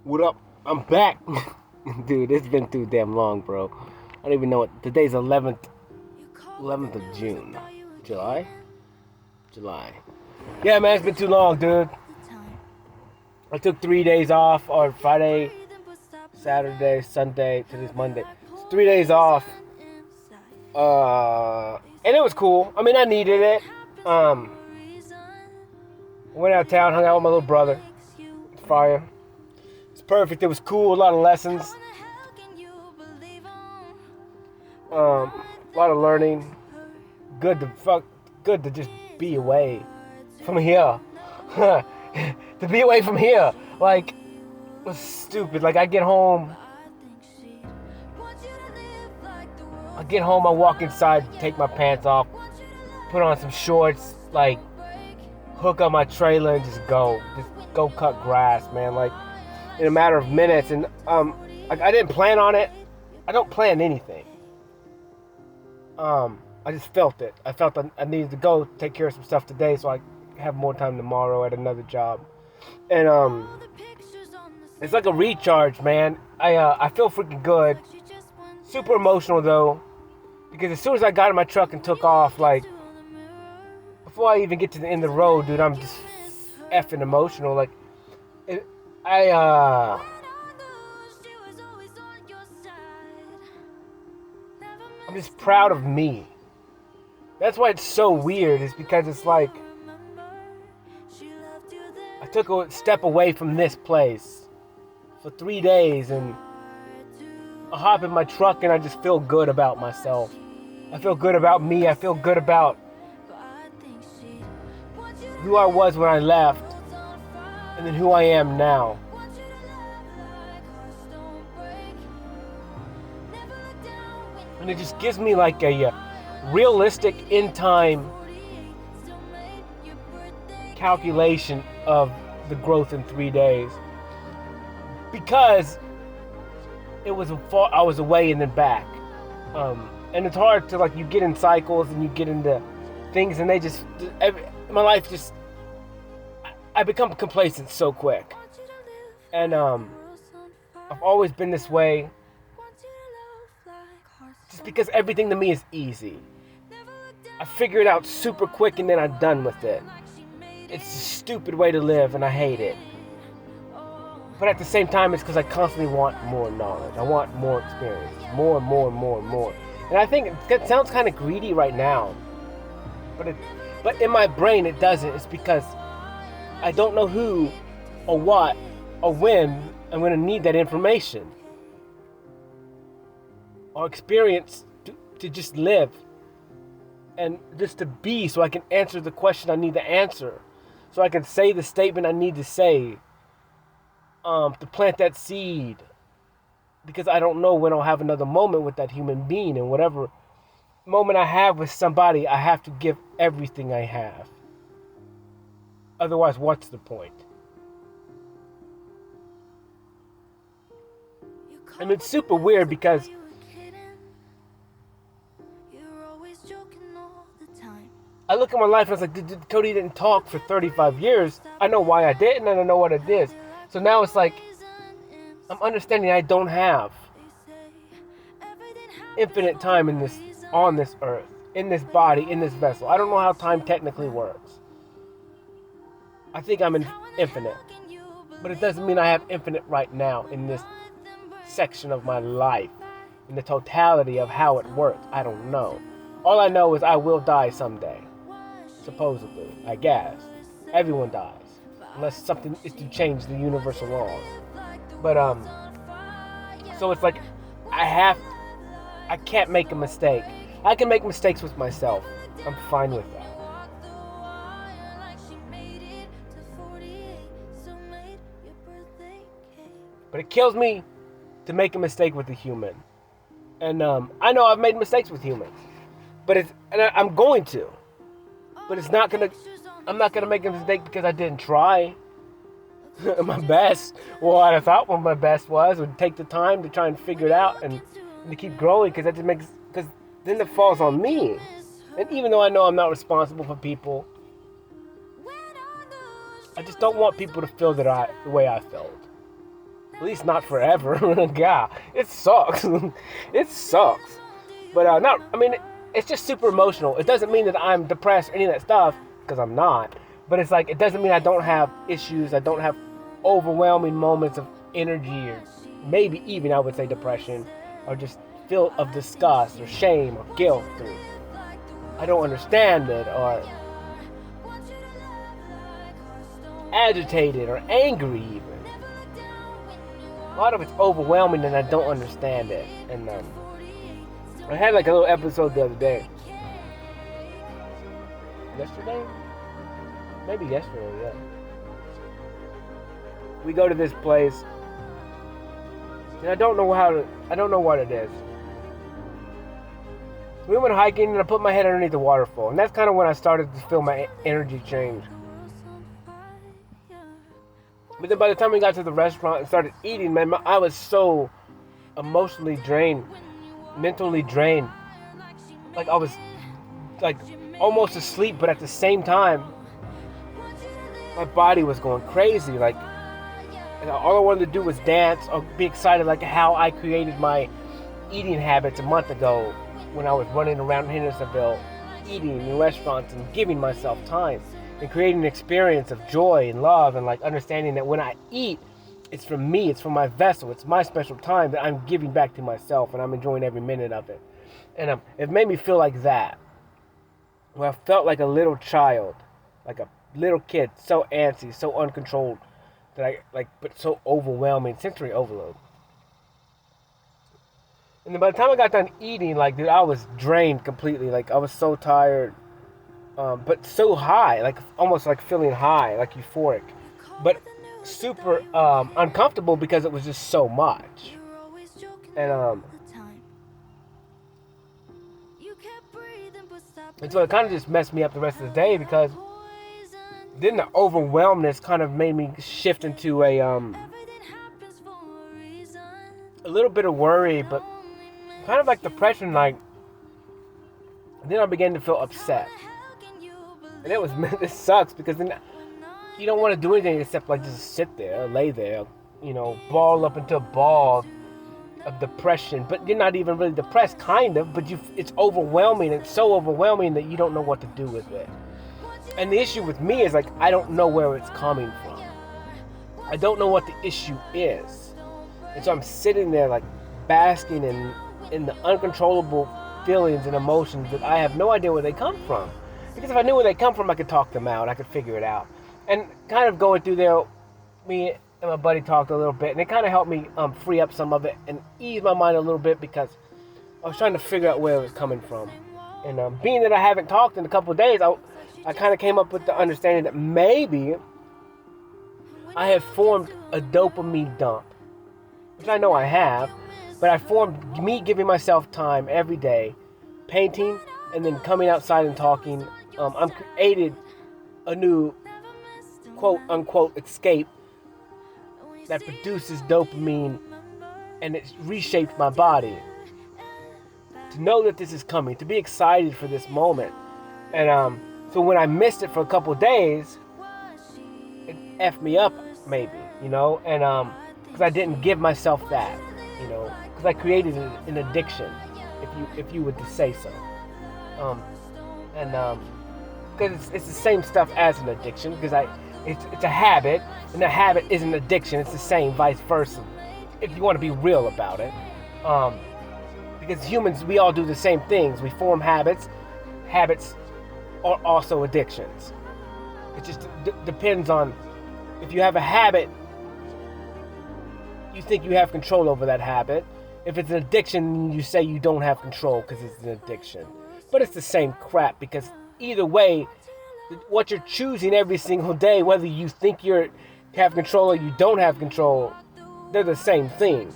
What up? I'm back. Dude, it's been too damn long, bro. I don't even know what. Today's 11th of June. July? July. Yeah, man, it's been too long, dude. I took 3 days off, or Friday, Saturday, Sunday, today's Monday. It's 3 days off. And it was cool. I mean, I needed it. Went out of town, hung out with my little brother. It's fire. It's perfect. It was cool. A lot of lessons. A lot of learning. Good to just be away from here. To be away from here. Like, it was stupid. Like, I get home, I walk inside, take my pants off, put on some shorts, like, hook up my trailer and just go cut grass, man. Like, in a matter of minutes. And like, I didn't plan on it. I don't plan anything. I just felt it. I felt I needed to go take care of some stuff today so I have more time tomorrow at another job. And it's like a recharge, man. I feel freaking good. Super emotional though, because as soon as I got in my truck and took off, like, before I even get to the end of the road, dude, I'm just effing emotional. Like, I'm just proud of me. That's why it's so weird, is because it's like, I took a step away from this place for 3 days, and I hop in my truck and I just feel good about myself. I feel good about me. I feel good about who I was when I left, and then who I am now. And it just gives me like a realistic in-time calculation of the growth in 3 days, because I was away and then back, and it's hard to, like, you get in cycles and you get into things, and my life just, I become complacent so quick, and I've always been this way, just because everything to me is easy. I figure it out super quick and then I'm done with it. It's a stupid way to live and I hate it. But at the same time, it's because I constantly want more knowledge. I want more experience. More and more and more and more. And I think that sounds kind of greedy right now. But in my brain it doesn't. It's because I don't know who or what or when I'm going to need that information or experience to just live and just to be, so I can answer the question I need to answer, so I can say the statement I need to say, to plant that seed, because I don't know when I'll have another moment with that human being, and whatever moment I have with somebody, I have to give everything I have. Otherwise, what's the point? And it's super weird because I look at my life and I was like, Cody didn't talk for 35 years. I know why I didn't, and I know what it is. So now it's like, I'm understanding I don't have infinite time on this earth, in this body, in this vessel. I don't know how time technically works. I think I'm infinite. But it doesn't mean I have infinite right now in this section of my life, in the totality of how it works. I don't know. All I know is I will die someday. Supposedly, I guess. Everyone dies. Unless something is to change the universal laws. But, so it's like, I can't make a mistake. I can make mistakes with myself. I'm fine with that. But it kills me to make a mistake with a human. And, I know I've made mistakes with humans. But I'm going to. But I'm not gonna make a mistake because I didn't try my best. What I thought what my best would take the time to try and figure it out and to keep growing, because then it falls on me. And even though I know I'm not responsible for people, I just don't want people to feel the way I felt. At least not forever. God, it sucks. It sucks. But not. I mean, it's just super emotional. It doesn't mean that I'm depressed or any of that stuff, because I'm not. But it's like, it doesn't mean I don't have issues. I don't have overwhelming moments of energy, or maybe even, I would say, depression, or just feel of disgust or shame or guilt, or I don't understand it, or agitated or angry even. A lot of it's overwhelming and I don't understand it. And I had like a little episode the other day. Yesterday? Maybe yesterday, yeah. We go to this place and I don't know what it is. We went hiking and I put my head underneath the waterfall, and that's kind of when I started to feel my energy change. But then by the time we got to the restaurant and started eating, man, I was so emotionally drained, mentally drained. Like I was like almost asleep, but at the same time, my body was going crazy. Like, and all I wanted to do was dance or be excited, like how I created my eating habits a month ago when I was running around Hendersonville, eating in restaurants and giving myself time. And creating an experience of joy and love, and like understanding that when I eat, it's for me, it's for my vessel, it's my special time that I'm giving back to myself, and I'm enjoying every minute of it. And it made me feel like that. Where I felt like a little child, like a little kid, so antsy, so uncontrolled, that but so overwhelming, sensory overload. And then by the time I got done eating, like, dude, I was drained completely. Like, I was so tired. But so high, like almost like feeling high, like euphoric, but super uncomfortable because it was just so much. And so it kind of just messed me up the rest of the day, because then the overwhelmness kind of made me shift into a little bit of worry, but kind of like depression. Like, then I began to feel upset. And it sucks, because then you don't want to do anything except like just sit there, lay there, ball up into a ball of depression. But you're not even really depressed, kind of, but it's overwhelming. It's so overwhelming that you don't know what to do with it. And the issue with me is, like, I don't know where it's coming from. I don't know what the issue is. And so I'm sitting there like basking in the uncontrollable feelings and emotions that I have no idea where they come from. Because if I knew where they come from, I could talk them out. I could figure it out. And kind of going through there, me and my buddy talked a little bit, and it kind of helped me free up some of it and ease my mind a little bit, because I was trying to figure out where it was coming from. And being that I haven't talked in a couple of days, I kind of came up with the understanding that maybe I have formed a dopamine dump, which I know I have, but I formed me giving myself time every day, painting, and then coming outside and talking. I'm created a new quote-unquote escape that produces dopamine, and it's reshaped my body. To know that this is coming, to be excited for this moment. And so when I missed it for a couple of days, it effed me up, maybe, and because I didn't give myself that, because I created an addiction, if you would say so. Because it's the same stuff as an addiction, because it's a habit, and a habit is an addiction. It's the same, vice versa, if you want to be real about it. Because humans, we all do the same things. We form habits. Habits are also addictions. It just depends on, if you have a habit, you think you have control over that habit. If it's an addiction, you say you don't have control because it's an addiction. But it's the same crap, because either way, what you're choosing every single day, whether you think you have control or you don't have control, they're the same thing.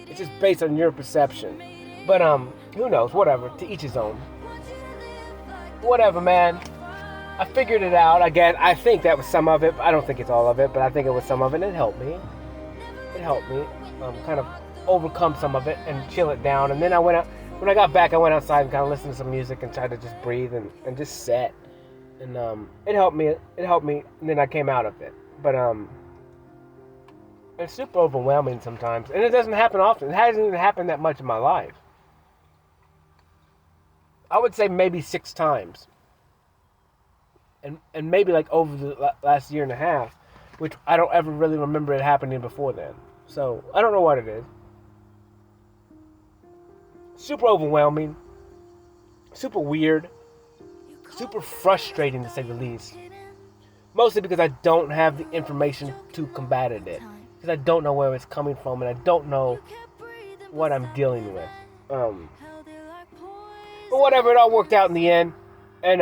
It's just based on your perception. But who knows? Whatever. To each his own. Whatever, man. I figured it out. Again, I think that was some of it. I don't think it's all of it, but I think it was some of it. It helped me. Kind of overcome some of it and chill it down. And then I went out. When I got back, I went outside and kind of listened to some music and tried to just breathe and just sit. And it helped me. And then I came out of it. But It's super overwhelming sometimes, and it doesn't happen often. It hasn't even happened that much in my life. I would say maybe 6 times. And maybe like over the last year and a half, which I don't ever really remember it happening before then. So, I don't know what it is. Super overwhelming, super weird, super frustrating to say the least. Mostly because I don't have the information to combat it. Because I don't know where it's coming from and I don't know what I'm dealing with. But whatever, it all worked out in the end. And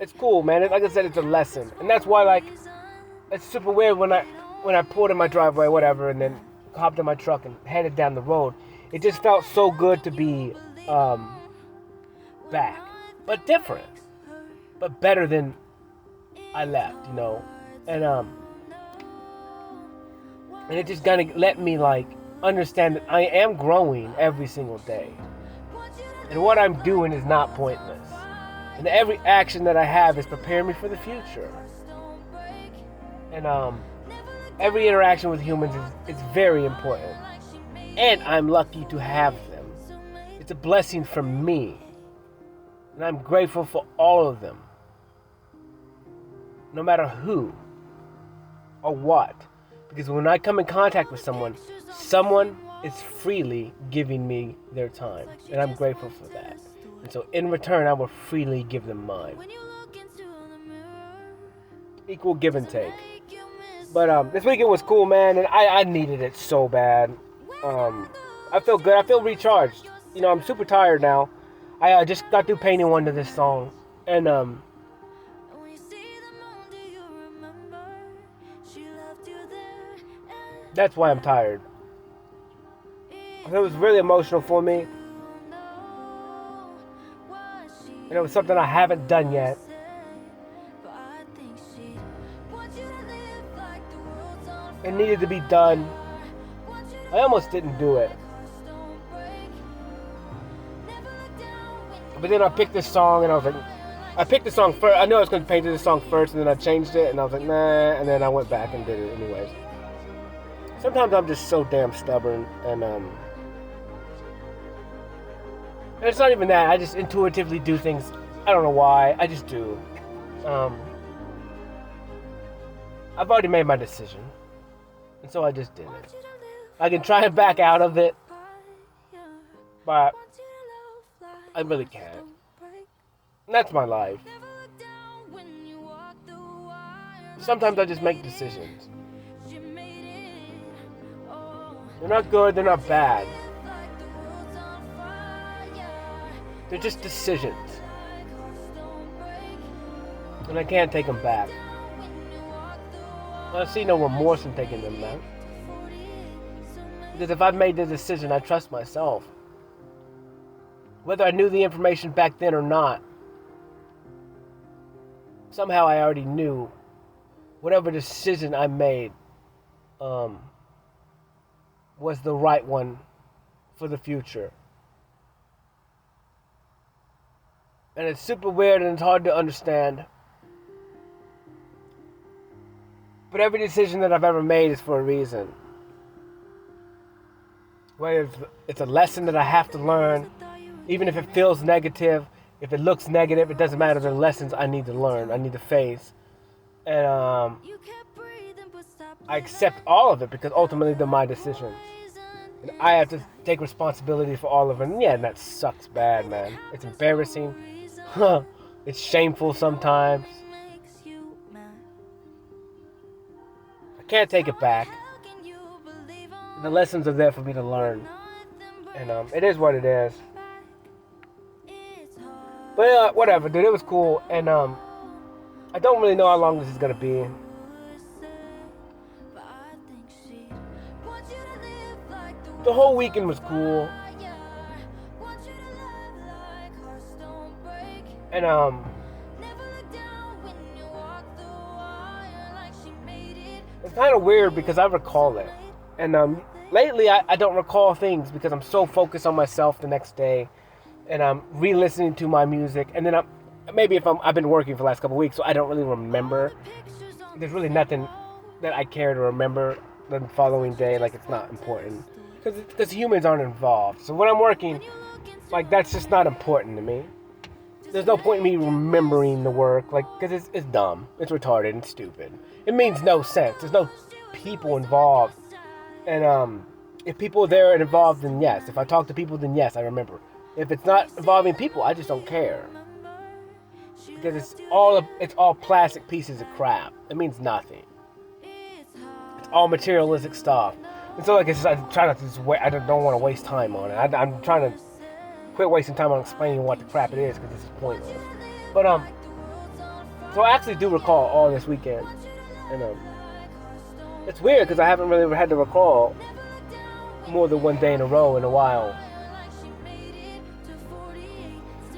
it's cool, man. Like I said, it's a lesson. And that's why, like, it's super weird when I pulled in my driveway or whatever and then hopped in my truck and headed down the road. It just felt so good to be back. But different. But better than I left, you know. And it just kind of let me, like, understand that I am growing every single day. And what I'm doing is not pointless. And every action that I have is preparing me for the future. And every interaction with humans is very important. And I'm lucky to have them. It's a blessing for me. And I'm grateful for all of them. No matter who or what. Because when I come in contact with someone is freely giving me their time. And I'm grateful for that. And so in return, I will freely give them mine. Equal give and take. But this weekend was cool, man, and I needed it so bad. I feel good. I feel recharged. You know, I'm super tired now. I just got through painting one to this song. And that's why I'm tired. It was really emotional for me. And it was something I haven't done yet. It needed to be done. I almost didn't do it. But then I picked this song and I was like, I picked the song first. I knew I was going to paint this song first and then I changed it and I was like, nah. And then I went back and did it anyways. Sometimes I'm just so damn stubborn and it's not even that. I just intuitively do things. I don't know why. I just do. I've already made my decision. And so I just did it. I can try and back out of it. But I really can't. And that's my life. Sometimes I just make decisions. They're not good, they're not bad. They're just decisions. And I can't take them back. I see no remorse in taking them back. Because if I've made the decision, I trust myself. Whether I knew the information back then or not, somehow I already knew whatever decision I made was the right one for the future. And it's super weird and it's hard to understand. But every decision that I've ever made is for a reason. Whether it's a lesson that I have to learn, even if it feels negative, if it looks negative, it doesn't matter. They're lessons I need to learn, I need to face. And I accept all of it because ultimately they're my decisions. And I have to take responsibility for all of it. And yeah, that sucks bad, man. It's embarrassing. It's shameful sometimes. I can't take it back. The lessons are there for me to learn. And it is what it is. But whatever, dude. It was cool. And I don't really know how long this is going to be. The whole weekend was cool. And it's kind of weird because I recall it. And lately I don't recall things because I'm so focused on myself the next day. And I'm re-listening to my music. And then I've been working for the last couple of weeks, so I don't really remember. There's really nothing that I care to remember the following day like it's not important. Because humans aren't involved. So when I'm working, like, that's just not important to me. There's no point in me remembering the work, like, because it's dumb. It's retarded and stupid. It means no sense. There's no people involved. And if people are there and involved, then yes. If I talk to people, then yes, I remember. If it's not involving people, I just don't care. Because it's all plastic pieces of crap. It means nothing. It's all materialistic stuff. And so, like, I try not to just wait. I don't want to waste time on it. I'm trying to quit wasting time on explaining what the crap it is, because it's pointless. But so I actually do recall all this weekend, and it's weird because I haven't really had to recall more than one day in a row in a while.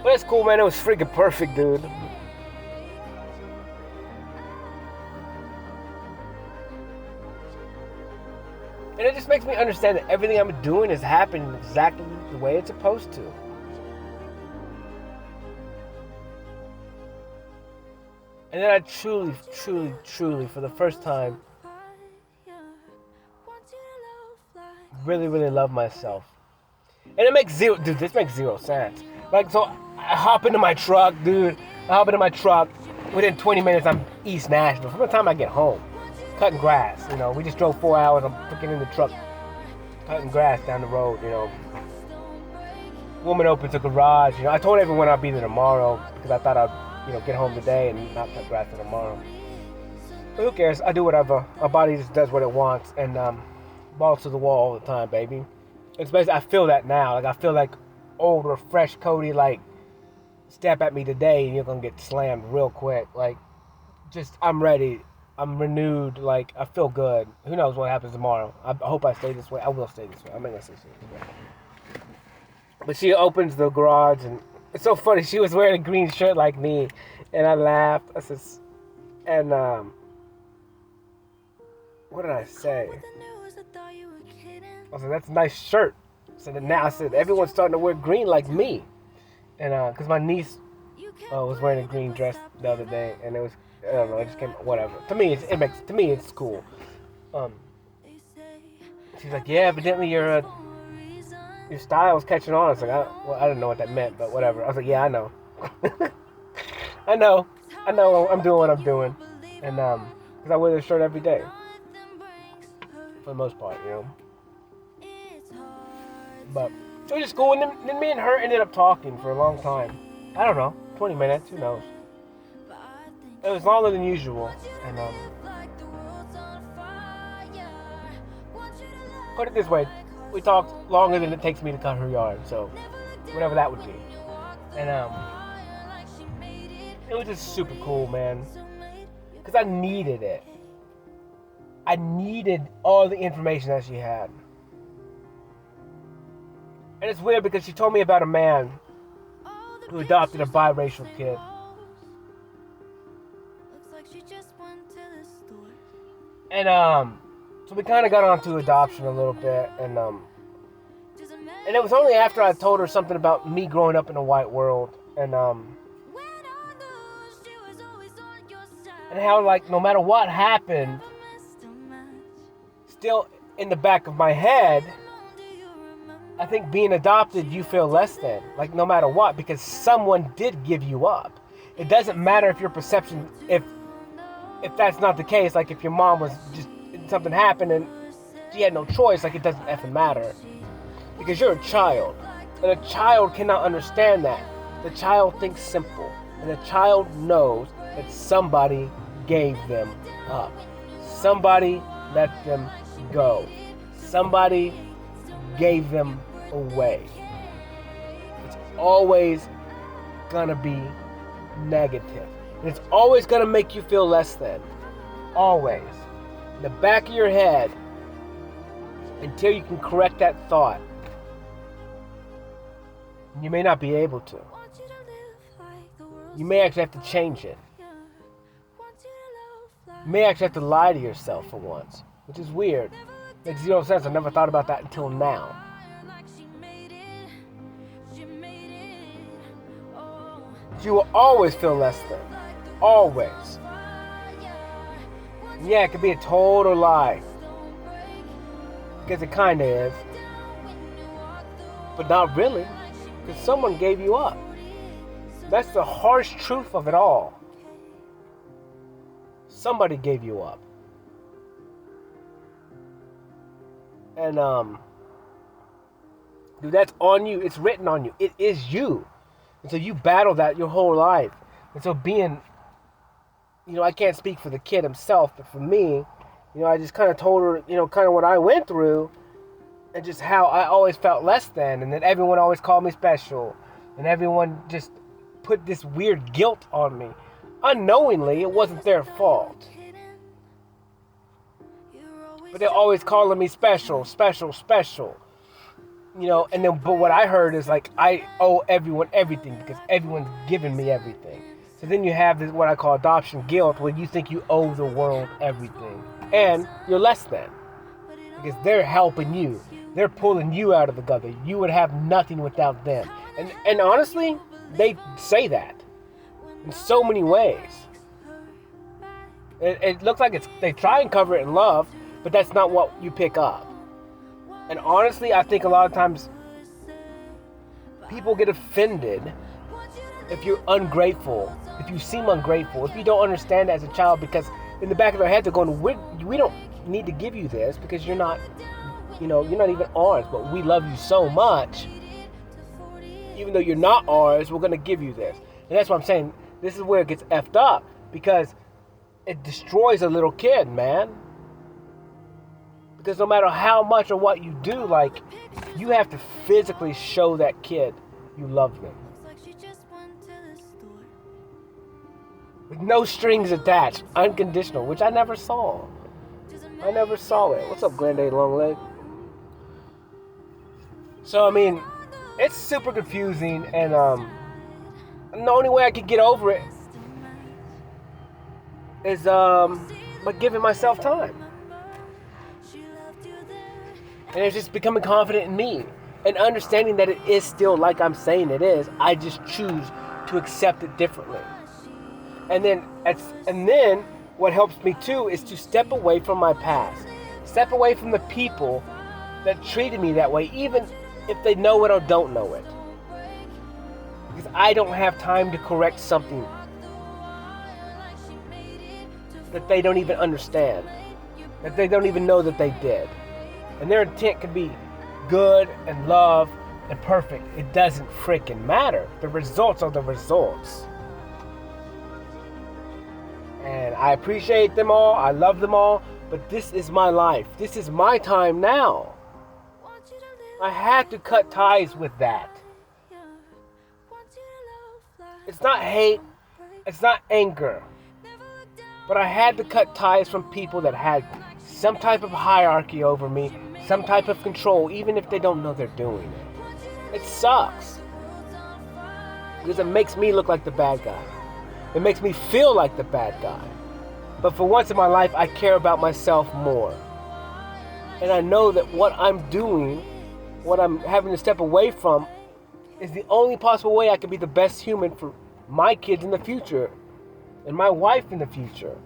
But it's cool, man. It was freaking perfect, dude. And it just makes me understand that everything I'm doing is happening exactly the way it's supposed to. And then I truly, for the first time, really, really love myself. And it makes this makes zero sense. Like, so I hop into my truck, dude. Within 20 minutes, I'm East Nashville. From the time I get home, cutting grass, we just drove 4 hours. I'm freaking in the truck, cutting grass down the road, Woman opens a garage, I told everyone I'd be there tomorrow because I thought I'd, get home today and not cut grass till tomorrow. But who cares? I do whatever. My body just does what it wants, and balls to the wall all the time, baby. It's basically, I feel that now. Like, I feel like old, refreshed Cody, like, step at me today and you're gonna get slammed real quick. Like, just, I'm ready. I'm renewed. Like, I feel good. Who knows what happens tomorrow? I hope I stay this way. I will stay this way. I'm not gonna stay this way. But she opens the garage, and it's so funny. She was wearing a green shirt like me, and I laughed. I said, and what did I say? I said, that's a nice shirt. So then now I said, everyone's starting to wear green like me. And because my niece was wearing a green dress the other day, and it was, I don't know, it just came, whatever. To me, it's cool. She's like, yeah, evidently your style's catching on. I was like, I didn't know what that meant, but whatever. I was like, yeah, I know. I know, I'm doing what I'm doing. And because I wear this shirt every day. For the most part, But it was just cool. And then me and her ended up talking for a long time. I don't know, 20 minutes, who knows. It was longer than usual. And put it this way, we talked longer than it takes me to cut her yard, so whatever that would be. And it was just super cool, man, because I needed it. I needed all the information that she had. And it's weird because she told me about a man who adopted a biracial kid. And so we kind of got onto adoption a little bit, and it was only after I told her something about me growing up in a white world, and how, like, no matter what happened, still in the back of my head, I think being adopted, you feel less than, like, no matter what, because someone did give you up. It doesn't matter if your perception, if that's not the case, like if your mom was just, something happened and she had no choice, like, it doesn't effing matter. Because you're a child, and a child cannot understand that. The child thinks simple, and the child knows that somebody gave them up. Somebody let them go. Somebody gave them away. It's always gonna be negative. And it's always gonna make you feel less than. Always. In the back of your head, until you can correct that thought. You may not be able to. You may actually have to change it. You may actually have to lie to yourself for once, which is weird. Makes zero sense. I never thought about that until now. You will always feel less than. Always. Yeah, it could be a total lie. Because it kind of is. But not really. Because someone gave you up. That's the harsh truth of it all. Somebody gave you up. And, dude, that's on you. It's written on you. It is you. And so you battle that your whole life. And so being, I can't speak for the kid himself, but for me, I just kind of told her, kind of what I went through and just how I always felt less than, and that everyone always called me special, and everyone just put this weird guilt on me. Unknowingly, it wasn't their fault. But they're always calling me special. And then, but what I heard is like, I owe everyone everything because everyone's given me everything. So then you have this, what I call adoption guilt, where you think you owe the world everything. And you're less than. Because they're helping you. They're pulling you out of the gutter. You would have nothing without them. And honestly, they say that in so many ways. It looks like they try and cover it in love, but that's not what you pick up. And honestly, I think a lot of times people get offended if you're ungrateful, if you seem ungrateful, if you don't understand as a child, because in the back of their head they're going, we don't need to give you this because you're not even ours, but we love you so much. Even though you're not ours, we're going to give you this. And that's what I'm saying. This is where it gets effed up, because it destroys a little kid, man. Because no matter how much or what you do, like, you have to physically show that kid you love them. With no strings attached, unconditional, which I never saw. I never saw it. What's up, Glendale Longleg? So, I mean, it's super confusing, and the only way I could get over it is by giving myself time. And it's just becoming confident in me and understanding that it is still like I'm saying it is. I just choose to accept it differently. And then what helps me too is to step away from my past. Step away from the people that treated me that way, even if they know it or don't know it. Because I don't have time to correct something that they don't even understand, that they don't even know that they did. And their intent could be good and love and perfect. It doesn't freaking matter. The results are the results. And I appreciate them all. I love them all. But this is my life. This is my time now. I had to cut ties with that. It's not hate. It's not anger. But I had to cut ties from people that had some type of hierarchy over me, some type of control, even if they don't know they're doing it. It sucks. Because it makes me look like the bad guy. It makes me feel like the bad guy. But for once in my life, I care about myself more. And I know that what I'm doing, what I'm having to step away from, is the only possible way I can be the best human for my kids in the future. And my wife in the future.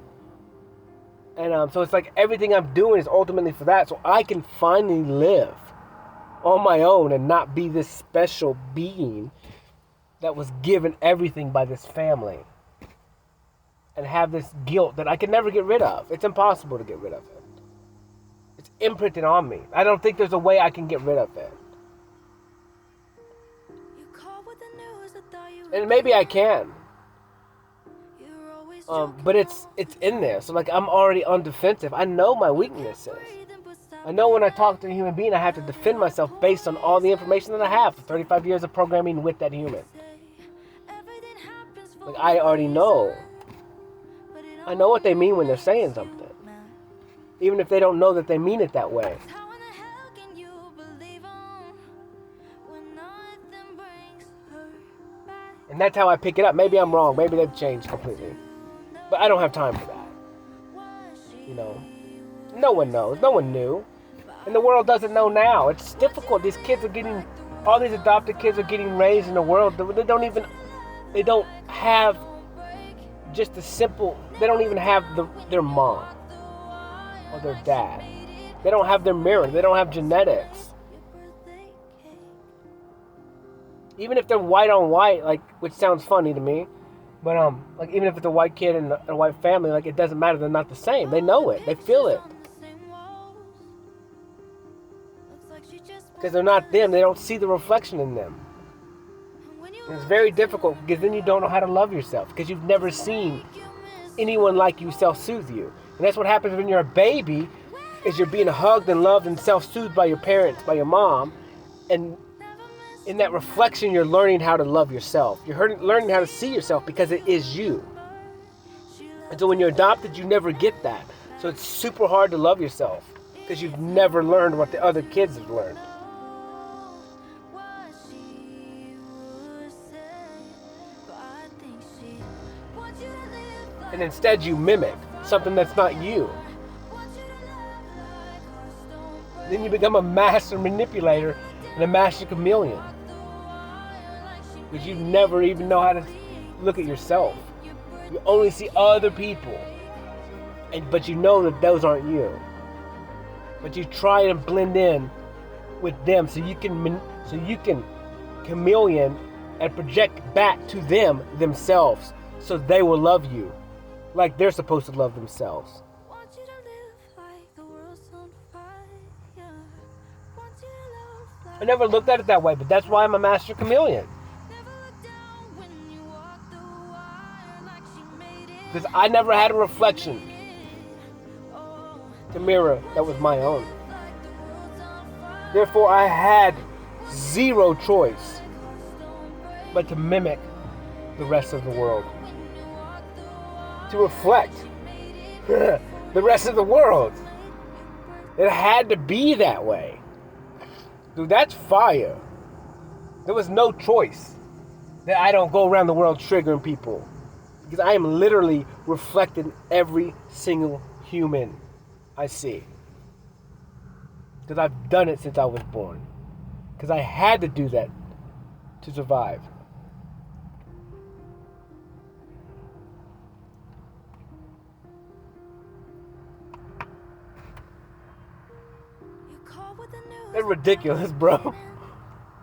And so it's like everything I'm doing is ultimately for that, so I can finally live on my own and not be this special being that was given everything by this family. And have this guilt that I can never get rid of. It's impossible to get rid of it. It's imprinted on me. I don't think there's a way I can get rid of it. And maybe I can. But it's in there. So like I'm already on defensive. I know my weaknesses. I know when I talk to a human being, I have to defend myself based on all the information that I have for 35 years of programming with that human. Like I already know. I know what they mean when they're saying something. Even if they don't know that they mean it that way. And that's how I pick it up. Maybe I'm wrong. Maybe they've changed completely. But I don't have time for that. No one knows. No one knew. And the world doesn't know now. It's difficult. All these adopted kids are getting raised in a world that they don't have just a simple, they don't even have their mom or their dad. They don't have their mirror. They don't have genetics. Even if they're white on white, like, which sounds funny to me, but like even if it's a white kid and a white family, like it doesn't matter. They're not the same. They know it. They feel it. Because they're not them. They don't see the reflection in them. And it's very difficult because then you don't know how to love yourself because you've never seen anyone like you self-soothe you. And that's what happens when you're a baby, is you're being hugged and loved and self-soothed by your parents, by your mom. And in that reflection, you're learning how to love yourself. You're learning how to see yourself because it is you. And so when you're adopted, you never get that. So it's super hard to love yourself because you've never learned what the other kids have learned. And instead you mimic something that's not you. Then you become a master manipulator and a master chameleon. Because you never even know how to look at yourself. You only see other people. But you know that those aren't you. But you try and blend in with them so you can chameleon and project back to them themselves so they will love you like they're supposed to love themselves. I never looked at it that way, but that's why I'm a master chameleon. Because I never had a reflection to mirror that was my own. Therefore, I had zero choice but to mimic the rest of the world. To reflect the rest of the world. It had to be that way. Dude, that's fire. There was no choice that I don't go around the world triggering people. Because I am literally reflecting every single human I see. Because I've done it since I was born. Because I had to do that to survive. It's ridiculous, bro.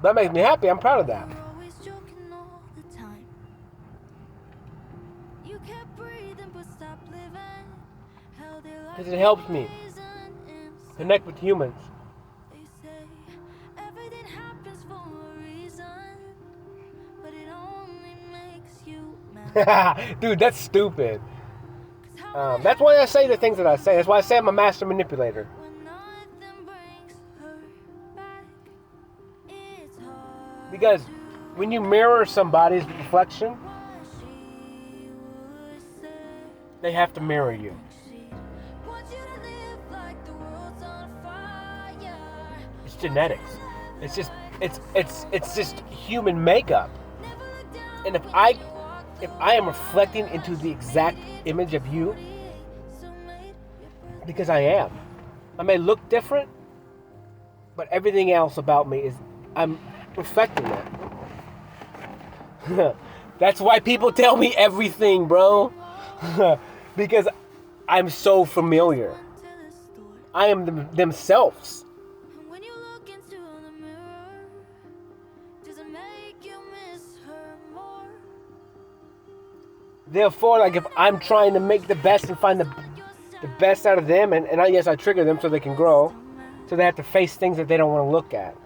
That makes me happy. I'm proud of that. Because it helps me connect with humans. Dude, that's stupid. That's why I say the things that I say. That's why I say I'm a master manipulator. Because when you mirror somebody's reflection, they have to mirror you. It's genetics. It's just human makeup. And if I am reflecting into the exact image of you, because I am. I may look different, but everything else about me is I'm reflecting that. That's why people tell me everything, bro. Because I'm so familiar. I am themselves. Therefore, like if I'm trying to make the best and find the best out of them, and yes, I trigger them so they can grow, so they have to face things that they don't want to look at.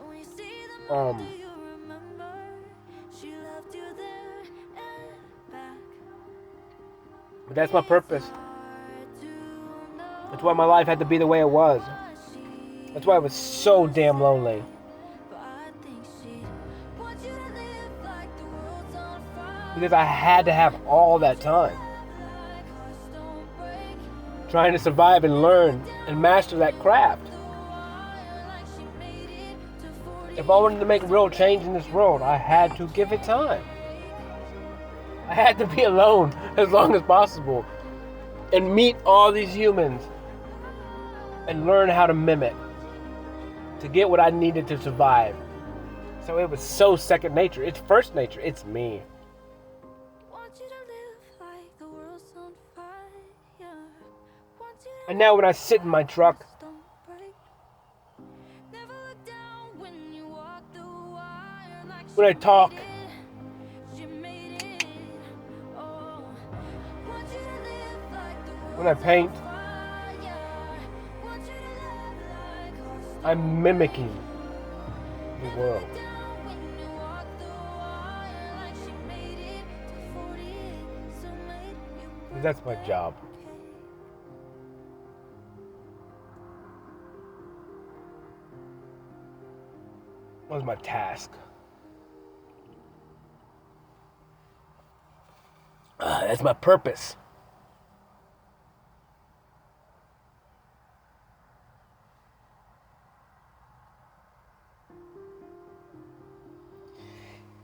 But that's my purpose. That's why my life had to be the way it was. That's why I was so damn lonely. Because I had to have all that time trying to survive and learn and master that craft. If I wanted to make real change in this world, I had to give it time. I had to be alone as long as possible and meet all these humans and learn how to mimic to get what I needed to survive. So it was so second nature. It's first nature. It's me. And now when I sit in my truck when I talk, when I paint, I'm mimicking the world. That's my job. What was my task? That's my purpose.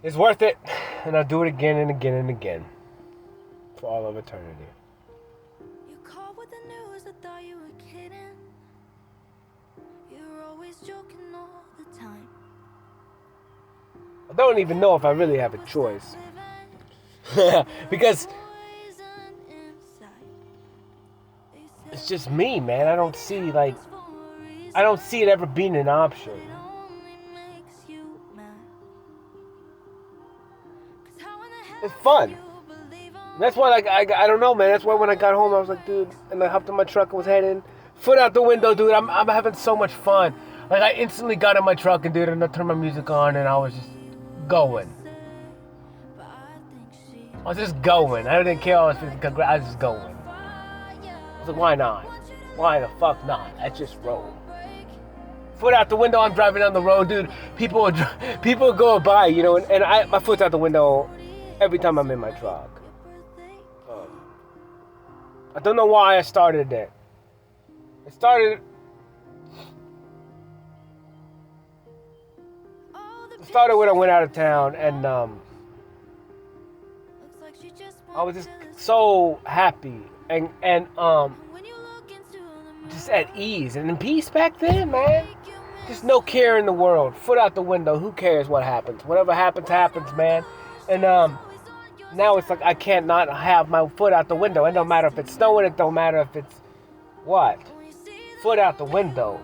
It's worth it, and I'll do it again and again and again for all of eternity. You called with the news, I thought you were kidding. You're always joking all the time. I don't even know if I really have a choice. Because it's just me, man. I don't see it ever being an option. It's fun. That's why, like, I don't know, man. That's why when I got home, I was like, dude, and I hopped in my truck and was heading, foot out the window, dude. I'm having so much fun. Like, I instantly got in my truck and, dude, and I turned my music on and I was just going. I was just going. I didn't care. I was just going. I was like, why not? Why the fuck not? I just roll. Foot out the window. I'm driving down the road, dude. People go by, you know, and my foot's out the window every time I'm in my truck. I don't know why I started it. It started when I went out of town, and I was just so happy and just at ease and in peace back then, man. Just no care in the world. Foot out the window. Who cares what happens? Whatever happens, happens, man. And now it's like I can't not have my foot out the window. It don't matter if it's snowing. It don't matter if it's what. Foot out the window.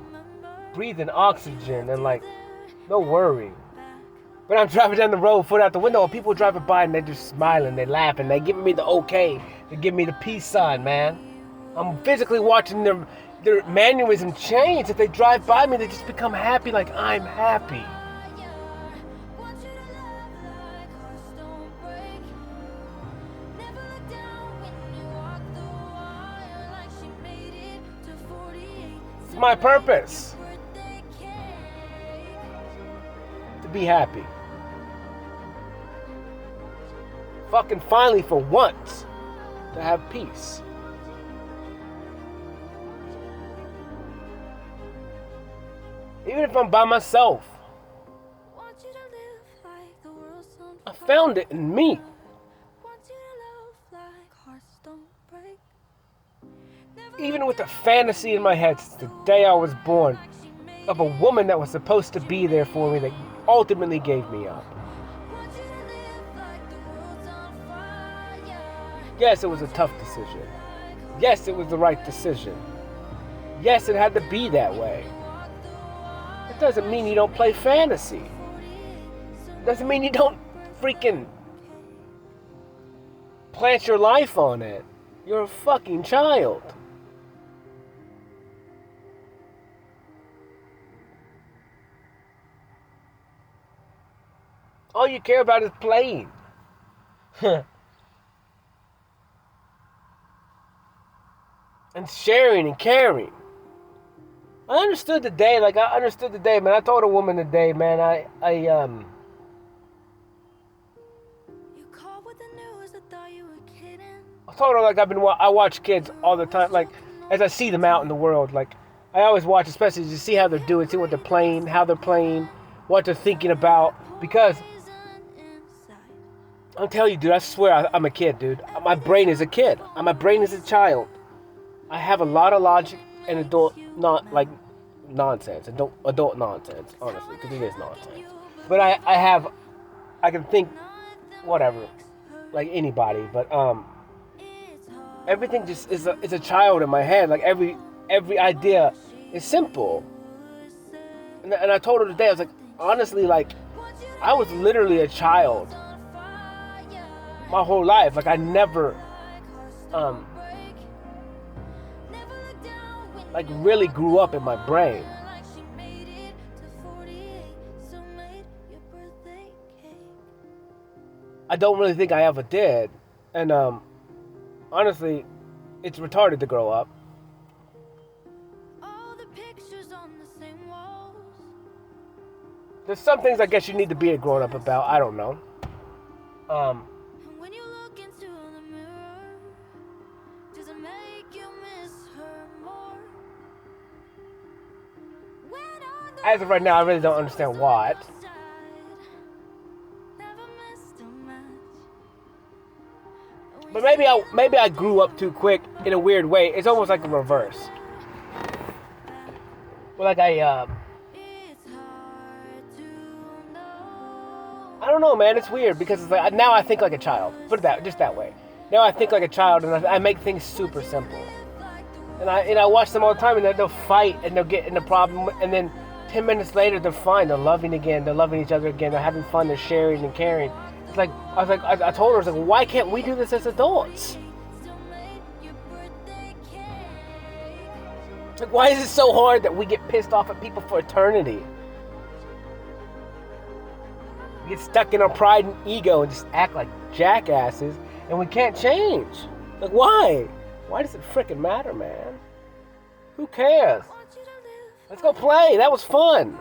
Breathing oxygen and like no worry. But I'm driving down the road, foot out the window, and people driving by and they're just smiling, they're laughing, they're giving me the okay, they're giving me the peace sign, man. I'm physically watching their mannerism change. If they drive by me, they just become happy like I'm happy. It's my purpose. To be happy. Fucking finally, for once, to have peace. Even if I'm by myself, I found it in me. Even with the fantasy in my head since the day I was born of a woman that was supposed to be there for me that ultimately gave me up. Yes, it was a tough decision. Yes, it was the right decision. Yes, it had to be that way. It doesn't mean you don't play fantasy. It doesn't mean you don't freaking plant your life on it. You're a fucking child. All you care about is playing. And sharing and caring. I understood the day, man. I told a woman today, man, You called with the news, I thought you were kidding. I told her, like, I watch kids all the time, like, as I see them out in the world, like, I always watch, especially to see how they're doing, see what they're playing, how they're playing, what they're thinking about, because I'll tell you, dude, I swear I'm a kid, dude. My brain is a kid. My brain is a child. I have a lot of logic and adult nonsense, adult nonsense, honestly, because it is nonsense. But I can think whatever, like anybody. But everything just is a child in my head. Like every idea is simple. And I told her today, I was like, honestly, like I was literally a child my whole life. Like I never, like really grew up in my brain. I don't really think I ever did. And honestly, it's retarded to grow up. There's some things I guess you need to be a grown up about. I don't know. When you look into the mirror, does it make you miss her more? As of right now, I really don't understand what. But maybe I grew up too quick in a weird way. It's almost like a reverse. Well, like I don't know, man. It's weird because it's like now I think like a child. Put it that way. Now I think like a child, and I make things super simple. And I watch them all the time, and they'll fight and they'll get in a problem, and then 10 minutes later they're fine. They're loving again. They're loving each other again. They're having fun. They're sharing and caring. It's like I told her, I was like, why can't we do this as adults? Like, why is it so hard that we get pissed off at people for eternity? We get stuck in our pride and ego and just act like jackasses, and we can't change. Like, why? Why does it frickin' matter, man? Who cares? Let's go play. That was fun.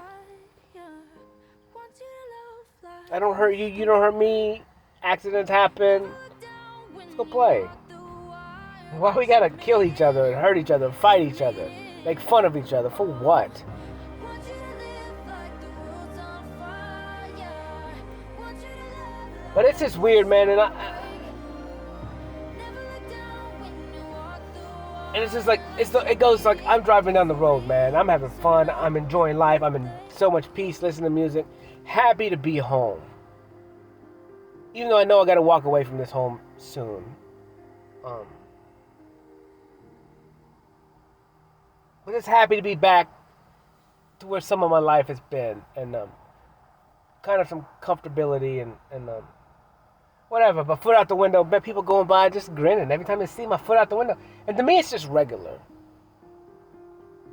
I don't hurt you. You don't hurt me. Accidents happen. Let's go play. Why we gotta kill each other and hurt each other and fight each other? Make fun of each other. For what? But it's just weird, man, and it's just like it goes like I'm driving down the road, man. I'm having fun. I'm enjoying life. I'm in so much peace, listening to music, happy to be home. Even though I know I got to walk away from this home soon. But just happy to be back to where some of my life has been, and kind of some comfortability and whatever, but foot out the window, bet people going by just grinning every time they see my foot out the window. And to me, it's just regular.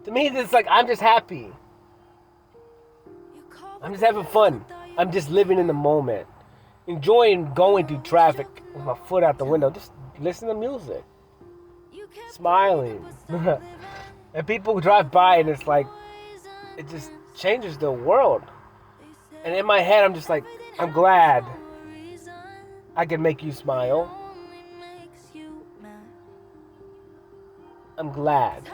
To me, it's like, I'm just happy. I'm just having fun. I'm just living in the moment. Enjoying going through traffic with my foot out the window. Just listen to music. Smiling. And people drive by and it's like, it just changes the world. And in my head, I'm just like, I'm glad I can make you smile. I'm glad.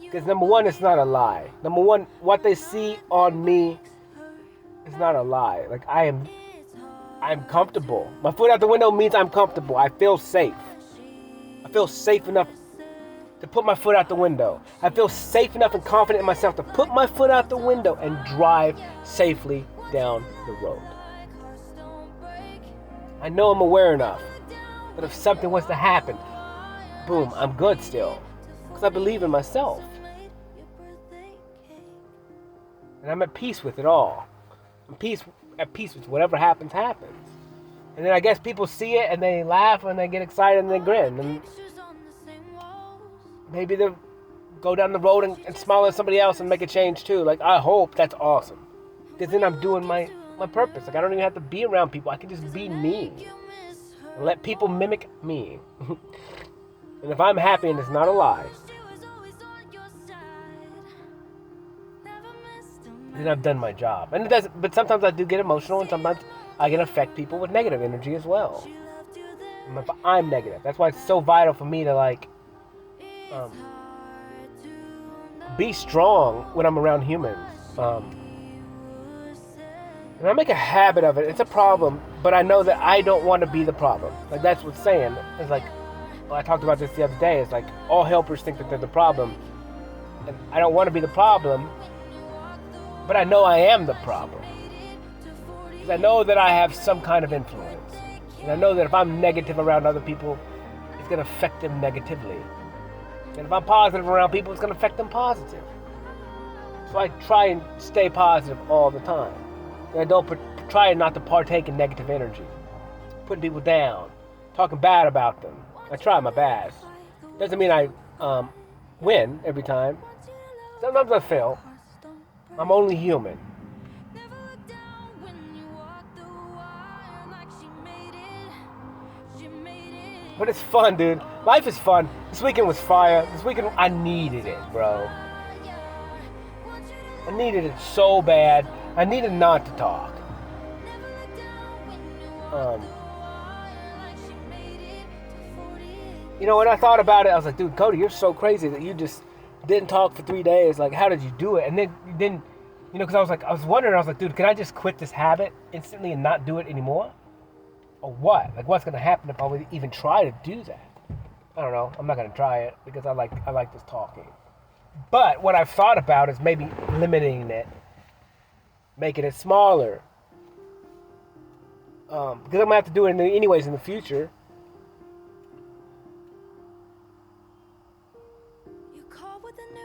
Because number one, it's not a lie. Number one, what they see on me is not a lie. Like I'm comfortable. My foot out the window means I'm comfortable. I feel safe. I feel safe enough to put my foot out the window. I feel safe enough and confident in myself to put my foot out the window and drive safely down the road. I know I'm aware enough, but if something was to happen, boom, I'm good still, because I believe in myself. And I'm at peace with it all. I'm at peace with whatever happens. And then I guess people see it and they laugh and they get excited and they grin. And maybe they'll go down the road and smile at somebody else and make a change too. Like, I hope that's awesome. Because then I'm doing my purpose. Like, I don't even have to be around people. I can just be me. And let people mimic me. And if I'm happy and it's not a lie, then I've done my job. And it doesn't, but sometimes I do get emotional and sometimes I can affect people with negative energy as well. And if I'm negative. That's why it's so vital for me to like be strong when I'm around humans. And I make a habit of it. It's a problem, but I know that I don't want to be the problem. Like, that's what's saying. It's like, well, I talked about this the other day. It's like, all helpers think that they're the problem. And I don't want to be the problem, but I know I am the problem. Because I know that I have some kind of influence. And I know that if I'm negative around other people, it's going to affect them negatively. And if I'm positive around people, it's going to affect them positive. So I try and stay positive all the time. And I don't trying not to partake in negative energy, putting people down, talking bad about them. I try my best. Doesn't mean I win every time. Sometimes I fail. I'm only human. But it's fun, dude. Life is fun. This weekend was fire. This weekend, I needed it, bro. I needed it so bad. I needed not to talk. You know, when I thought about it, I was like, dude, Cody, you're so crazy that you just didn't talk for 3 days. Like, how did you do it? And then, you know, because I was wondering, I was like, dude, can I just quit this habit instantly and not do it anymore? Or what? Like, what's going to happen if I would even try to do that? I don't know. I'm not going to try it because I like this talking. But what I've thought about is maybe limiting it, making it smaller. Because I'm going to have to do it anyways in the future.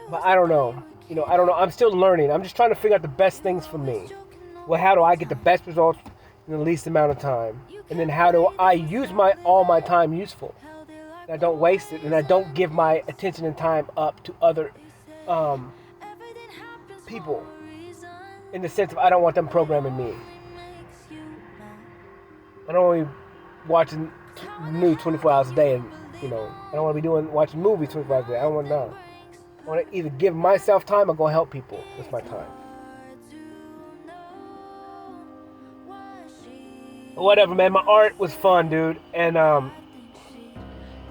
But I don't know. You know, I don't know. I'm still learning. I'm just trying to figure out the best things for me. Well, how do I get the best results in the least amount of time? And then how do I use all my time useful? And I don't waste it, and I don't give my attention and time up to other people. In the sense of I don't want them programming me. I don't want to be watching news 24 hours a day, and you know, I don't want to be watching movies 24 hours a day. I don't want to know. I want to either give myself time or go help people with my time. Whatever, man. My art was fun, dude, and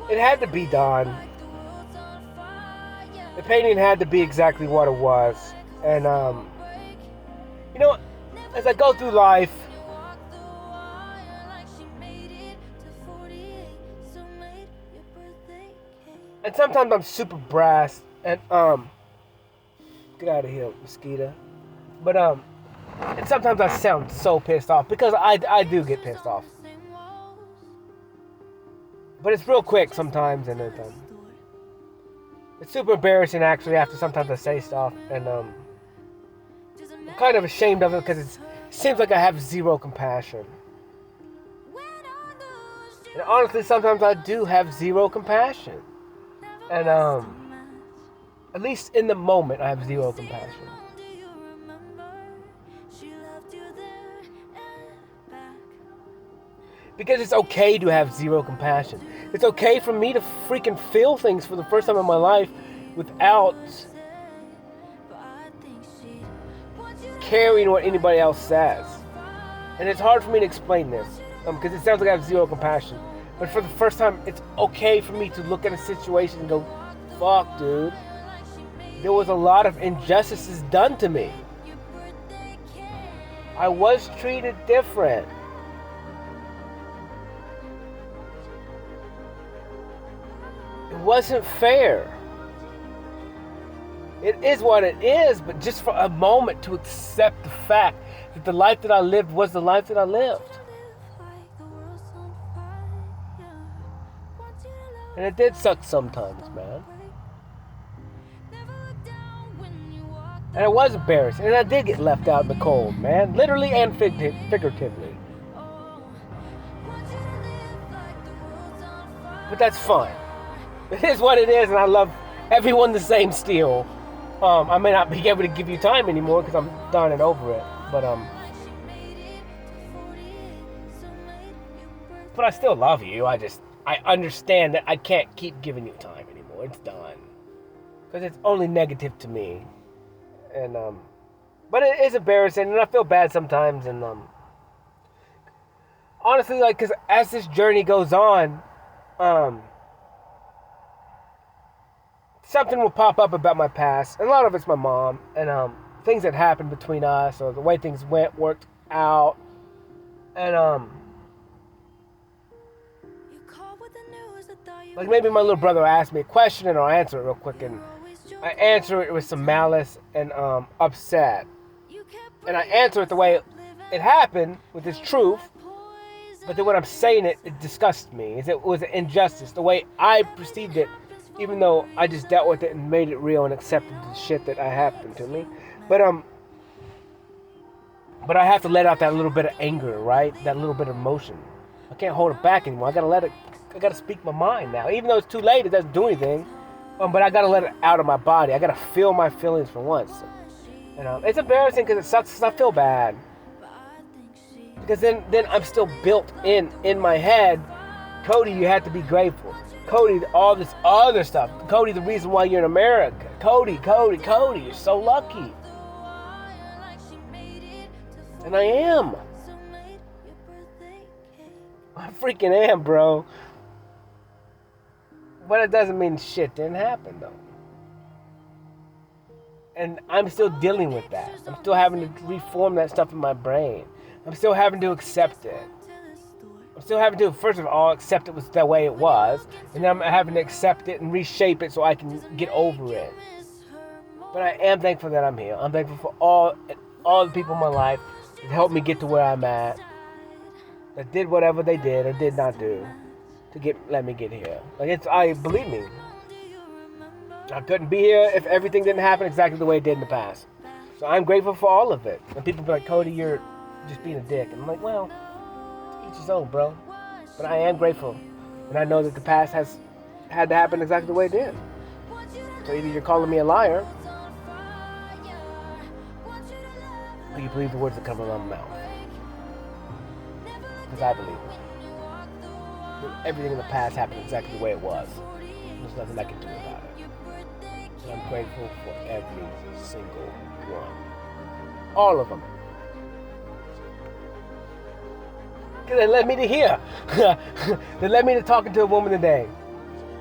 it had to be done. The painting had to be exactly what it was, and you know, as I go through life, and sometimes I'm super brass, and get out of here, mosquito. But and sometimes I sound so pissed off because I do get pissed off. But it's real quick sometimes, and it's super embarrassing actually after sometimes I say stuff, and I'm kind of ashamed of it because it seems like I have zero compassion. And honestly, sometimes I do have zero compassion, and at least in the moment, I have zero compassion. Because it's okay to have zero compassion. It's okay for me to freaking feel things for the first time in my life without caring what anybody else says. And it's hard for me to explain this because it sounds like I have zero compassion. But for the first time, it's okay for me to look at a situation and go, fuck, dude. There was a lot of injustices done to me. I was treated different. It wasn't fair. It is what it is, but just for a moment to accept the fact that the life that I lived was the life that I lived. And it did suck sometimes, man. And it was embarrassing. And I did get left out in the cold, man. Literally and figuratively. But that's fine. It is what it is, and I love everyone the same still. I may not be able to give you time anymore because I'm done and over it. But I still love you. I understand that I can't keep giving you time anymore. It's done. Because it's only negative to me. And but it is embarrassing, and I feel bad sometimes. And honestly, like, because as this journey goes on, something will pop up about my past, and a lot of it's my mom, and things that happened between us, or the way things worked out, and like maybe my little brother asked me a question, and I'll answer it real quick, and I answer it with some malice and upset, and I answer it the way it happened with its truth. But then when I'm saying it, it disgusts me. It was an injustice. The way I perceived it, even though I just dealt with it and made it real and accepted the shit that happened to me. But But I have to let out that little bit of anger, right? That little bit of emotion. I can't hold it back anymore. I gotta speak my mind now. Even though it's too late, it doesn't do anything. But I gotta let it out of my body. I gotta feel my feelings for once. You know, it's embarrassing because it sucks because I feel bad. Because then I'm still built in my head. Cody, you have to be grateful. Cody, all this other stuff. Cody, the reason why you're in America. Cody, you're so lucky. And I am. I freaking am, bro. But it doesn't mean shit didn't happen, though. And I'm still dealing with that. I'm still having to reform that stuff in my brain. I'm still having to accept it. I'm still having to, first of all, accept it was the way it was. And then I'm having to accept it and reshape it so I can get over it. But I am thankful that I'm here. I'm thankful for all the people in my life that helped me get to where I'm at. That did whatever they did or did not do to let me get here. Believe me. I couldn't be here if everything didn't happen exactly the way it did in the past. So I'm grateful for all of it. And people be like, Cody, you're just being a dick. And I'm like, well, each his own, bro. But I am grateful. And I know that the past has had to happen exactly the way it did. So either you're calling me a liar, or you believe the words that come out of my mouth. Because I believe it. Everything in the past happened exactly the way it was. There's nothing I can do about it. And I'm grateful for every single one. All of them. Because they led me to here. They led me to talking to a woman today.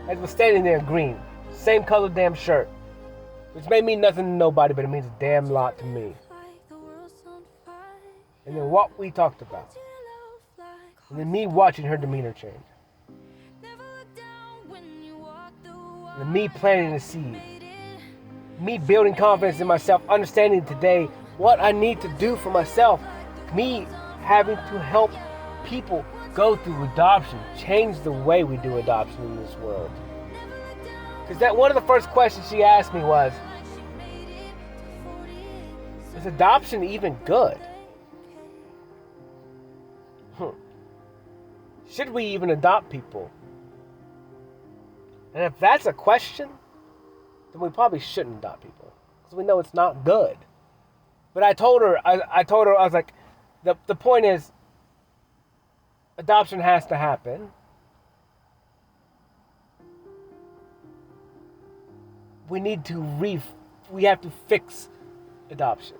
I was standing there in green. Same color damn shirt. Which may mean nothing to nobody, but it means a damn lot to me. And then what we talked about. And then me watching her demeanor change. And me planting the seed. Me building confidence in myself, understanding today what I need to do for myself. Me having to help people go through adoption, change the way we do adoption in this world. Because that one of the first questions she asked me was, is adoption even good? Should we even adopt people? And if that's a question, then we probably shouldn't adopt people. Because we know it's not good. But I told her, I was like, the point is, adoption has to happen. We have to fix adoption.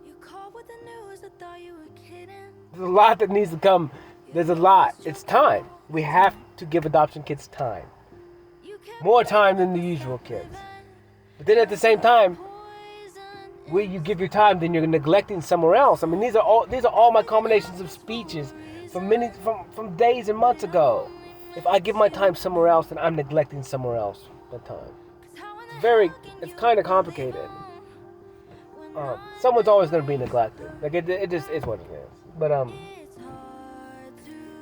You called with the news, I thought you were kidding. There's a lot that needs to come. There's a lot. It's time. We have to give adoption kids time. More time than the usual kids. But then at the same time, where you give your time, then you're neglecting somewhere else. I mean, these are all my combinations of speeches from days and months ago. If I give my time somewhere else, then I'm neglecting somewhere else the time. It's kind of complicated. Someone's always going to be neglected. Like it just is what it is. But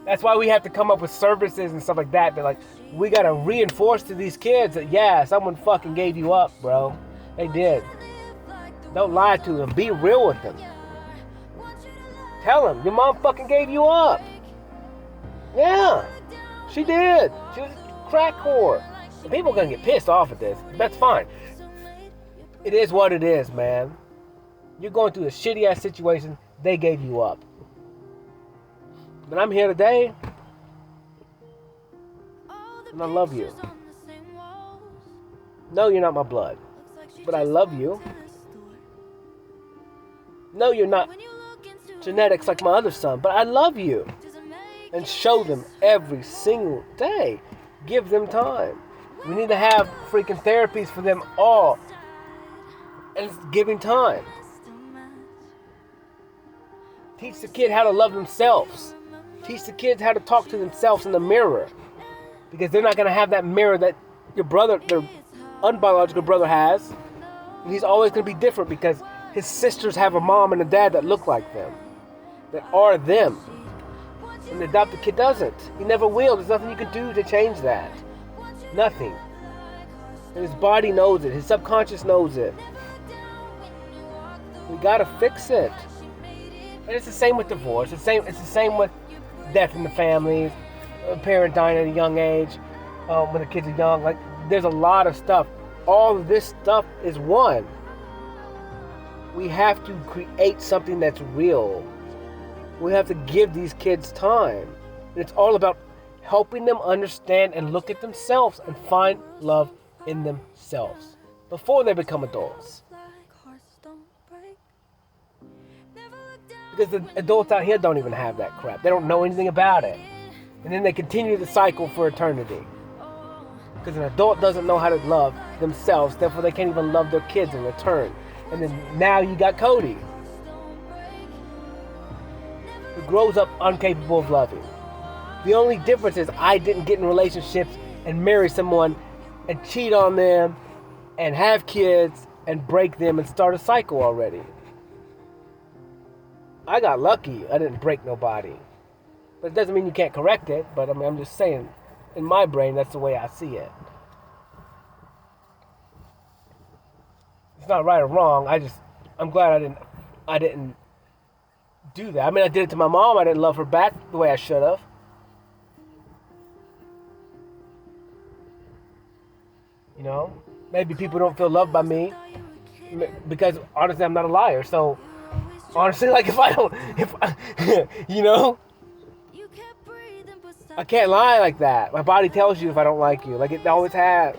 that's why we have to come up with services and stuff like that. That like we gotta reinforce to these kids that yeah, someone fucking gave you up, bro. They did. Don't lie to them. Be real with them. Tell them your mom fucking gave you up. Yeah, she did. She was a crack whore. And people are gonna get pissed off at this. That's fine. It is what it is, man. You're going through a shitty ass situation. They gave you up. But I'm here today, and I love you. No, you're not my blood, but I love you. No, you're not genetics like my other son, but I love you. And show them every single day. Give them time. We need to have freaking therapies for them all. And it's giving time. Teach the kid how to love themselves. Teach the kids how to talk to themselves in the mirror. Because they're not going to have that mirror that their unbiological brother has. And he's always going to be different because his sisters have a mom and a dad that look like them. That are them. And the adopted kid doesn't. He never will. There's nothing you can do to change that. Nothing. And his body knows it. His subconscious knows it. We gotta fix it. And it's the same with divorce. It's the same with death in the families, a parent dying at a young age, when the kids are young. Like, there's a lot of stuff. All of this stuff is one. We have to create something that's real. We have to give these kids time. And it's all about helping them understand and look at themselves and find love in themselves before they become adults. Because the adults out here don't even have that crap. They don't know anything about it. And then they continue the cycle for eternity. Because an adult doesn't know how to love themselves, therefore they can't even love their kids in return. And then now you got Cody, who grows up incapable of loving. The only difference is I didn't get in relationships and marry someone and cheat on them and have kids and break them and start a cycle already. I got lucky. I didn't break nobody. But it doesn't mean you can't correct it. But I mean, I'm just saying, in my brain, that's the way I see it. It's not right or wrong. I'm glad I didn't do that. I mean, I did it to my mom. I didn't love her back the way I should have. You know, maybe people don't feel loved by me because honestly, I'm not a liar. So honestly, like you know, I can't lie like that. My body tells you if I don't like you, like it always has.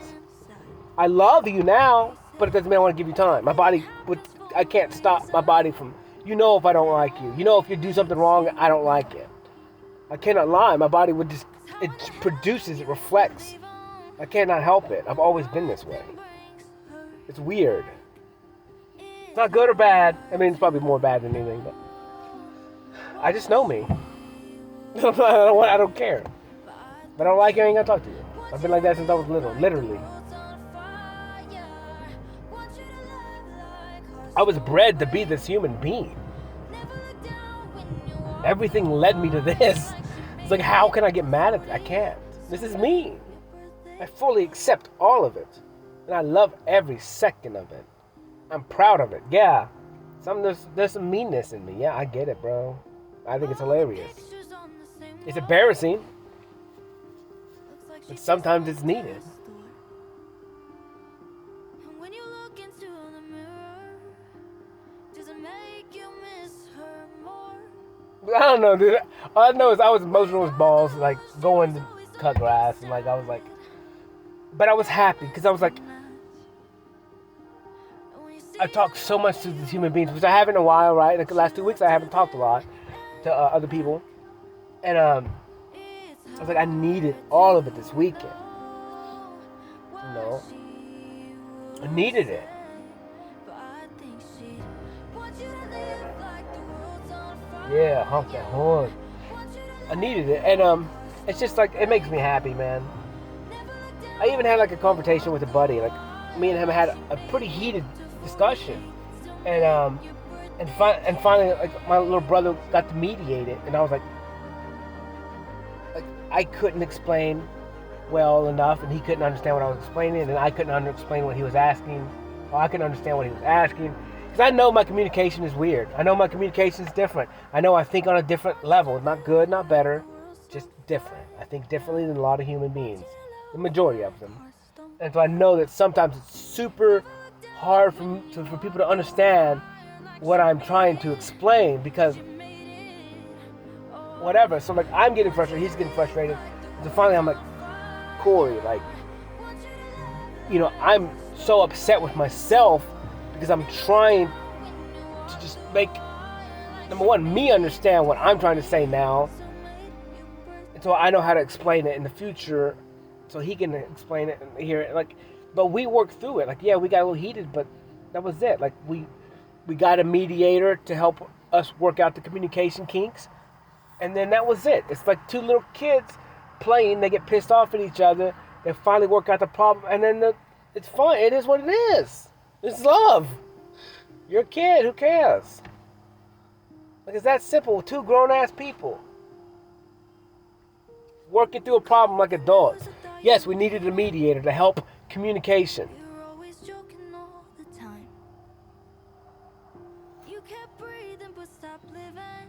I love you now, but it doesn't mean I want to give you time. My body I can't stop my body from, if I don't like you. If you do something wrong, I don't like it. I cannot lie. My body would it produces, it reflects. I cannot help it. I've always been this way. It's weird. It's not good or bad. I mean, it's probably more bad than anything, but I just know me. I don't care. If I don't like you, I ain't gonna talk to you. I've been like that since I was little, literally. I was bred to be this human being. Everything led me to this. It's like, how can I get mad at it? I can't. This is me. I fully accept all of it. And I love every second of it. I'm proud of it. Yeah. There's some meanness in me. Yeah, I get it, bro. I think it's hilarious. It's embarrassing. But sometimes it's needed. I don't know, dude. All I know is I was emotional as balls, like going to cut grass, and like I was like, but I was happy because I was like, I talked so much to these human beings, which I haven't in a while, right? Like the last 2 weeks, I haven't talked a lot to other people, and I was like, I needed all of it this weekend. I needed it. Yeah, honk that horn. I needed it, and it's just like it makes me happy, man. I even had like a conversation with a buddy. Like me and him had a pretty heated discussion, and finally, like my little brother got to mediate it, and I was like I couldn't explain well enough, and he couldn't understand what I was explaining, and I couldn't explain what he was asking, or I couldn't understand what he was asking. I know my communication is weird. I know my communication is different. I know I think on a different level. Not good, not better, just different. I think differently than a lot of human beings. The majority of them. And so I know that sometimes it's super hard for people to understand what I'm trying to explain because whatever. So like I'm getting frustrated, he's getting frustrated. So finally I'm like, Corey, like, I'm so upset with myself because I'm trying to just make, number one, me understand what I'm trying to say now. And so I know how to explain it in the future so he can explain it and hear it. Like, but we worked through it. Like, yeah, we got a little heated, but that was it. Like, we got a mediator to help us work out the communication kinks. And then that was it. It's like two little kids playing. They get pissed off at each other. They finally work out the problem. And then it's fine. It is what it is. It's love. You're a kid. Who cares? Like, it's that simple. Two grown-ass people working through a problem like adults. Yes, we needed a mediator to help communication. kept breathing but stopped living.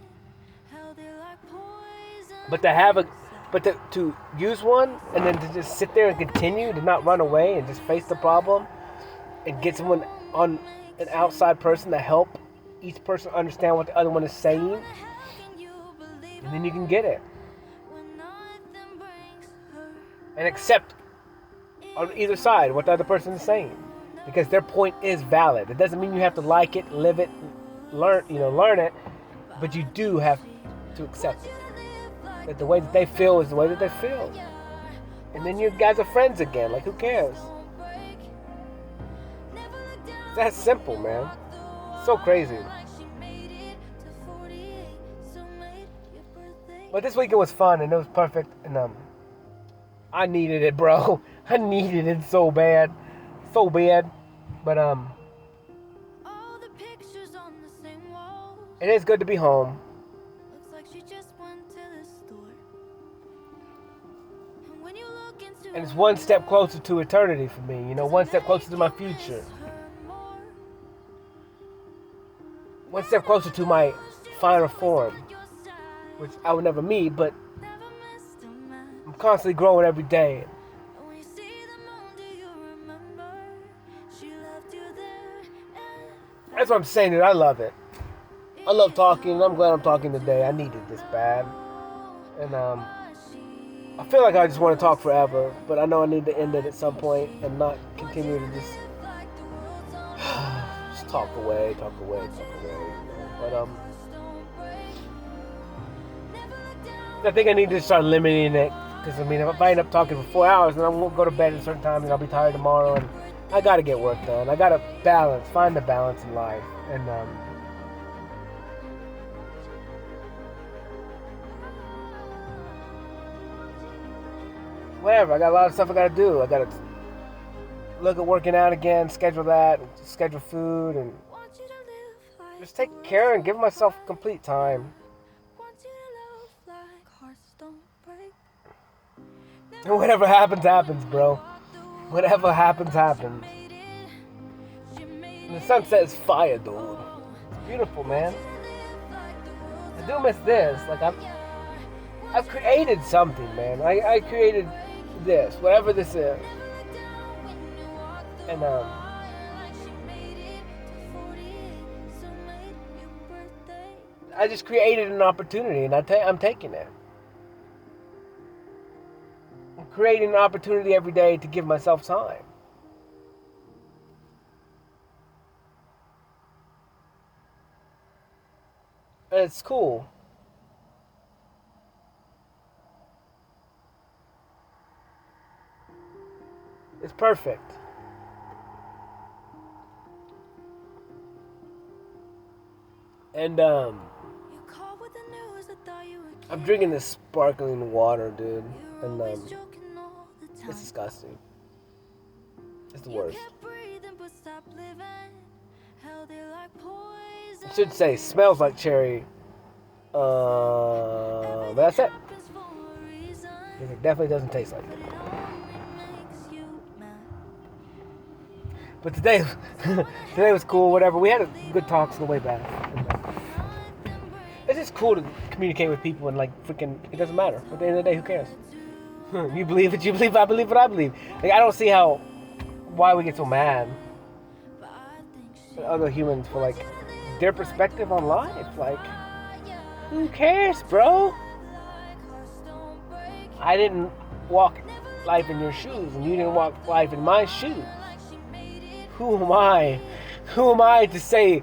Held it like poison. But to use one and then to just sit there and continue to not run away and just face the problem and get someone on an outside person to help each person understand what the other one is saying, and then you can get it and accept on either side what the other person is saying, because their point is valid. It doesn't mean you have to like it, live it, learn it, but you do have to accept it. That the way that they feel is the way that they feel, and then you guys are friends again. Like, who cares? It's that simple, man. So crazy. But this weekend was fun and it was perfect, and I needed it, bro. I needed it so bad. But it is good to be home. Looks like she just went to the store. And when you look into And it's one step closer to eternity for me, you know, one step closer to my future. One step closer to my final form, which I would never meet, but I'm constantly growing every day. That's what I'm saying, dude. I love it. I love talking, and I'm glad I'm talking today. I needed this bad. And I feel like I just want to talk forever, but I know I need to end it at some point and not continue to just talk away. You know? But I think I need to start limiting it, because I mean, if I end up talking for 4 hours, then I won't go to bed at a certain time, and I'll be tired tomorrow, and I gotta get work done. I gotta find the balance in life, and whatever. I got a lot of stuff I gotta do. I gotta look at working out again, schedule food, and just take care and give myself complete time. And whatever happens, happens, bro. Whatever happens, happens. And the sunset is fire, dude. It's beautiful, man. I do miss this. Like, I've created something, man. I created this, whatever this is. And I just created an opportunity, and I'm taking it. I'm creating an opportunity every day to give myself time. And it's cool. It's perfect. And I'm drinking this sparkling water, dude, and it's disgusting. It's the worst. I should say smells like cherry. But that's it. It definitely doesn't taste like it. But today was cool. Whatever. We had a good talks on the way back. It's just cool to communicate with people, and like freaking, it doesn't matter. At the end of the day, who cares? You believe it, you believe. I believe what I believe. Like, I don't see why we get so mad at other humans for like their perspective on life. Like, who cares, bro? I didn't walk life in your shoes, and you didn't walk life in my shoes. Who am I? Who am I to say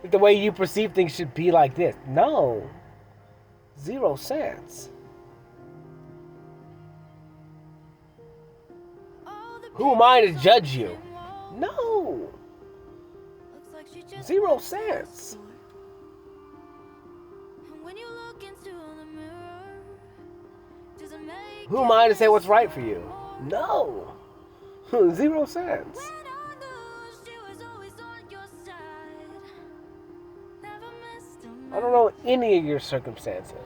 that the way you perceive things should be like this? No. 0 cents. Who am I to judge you? No. 0 cents. Who am I to say what's right for you? No. 0 cents. I don't know any of your circumstances.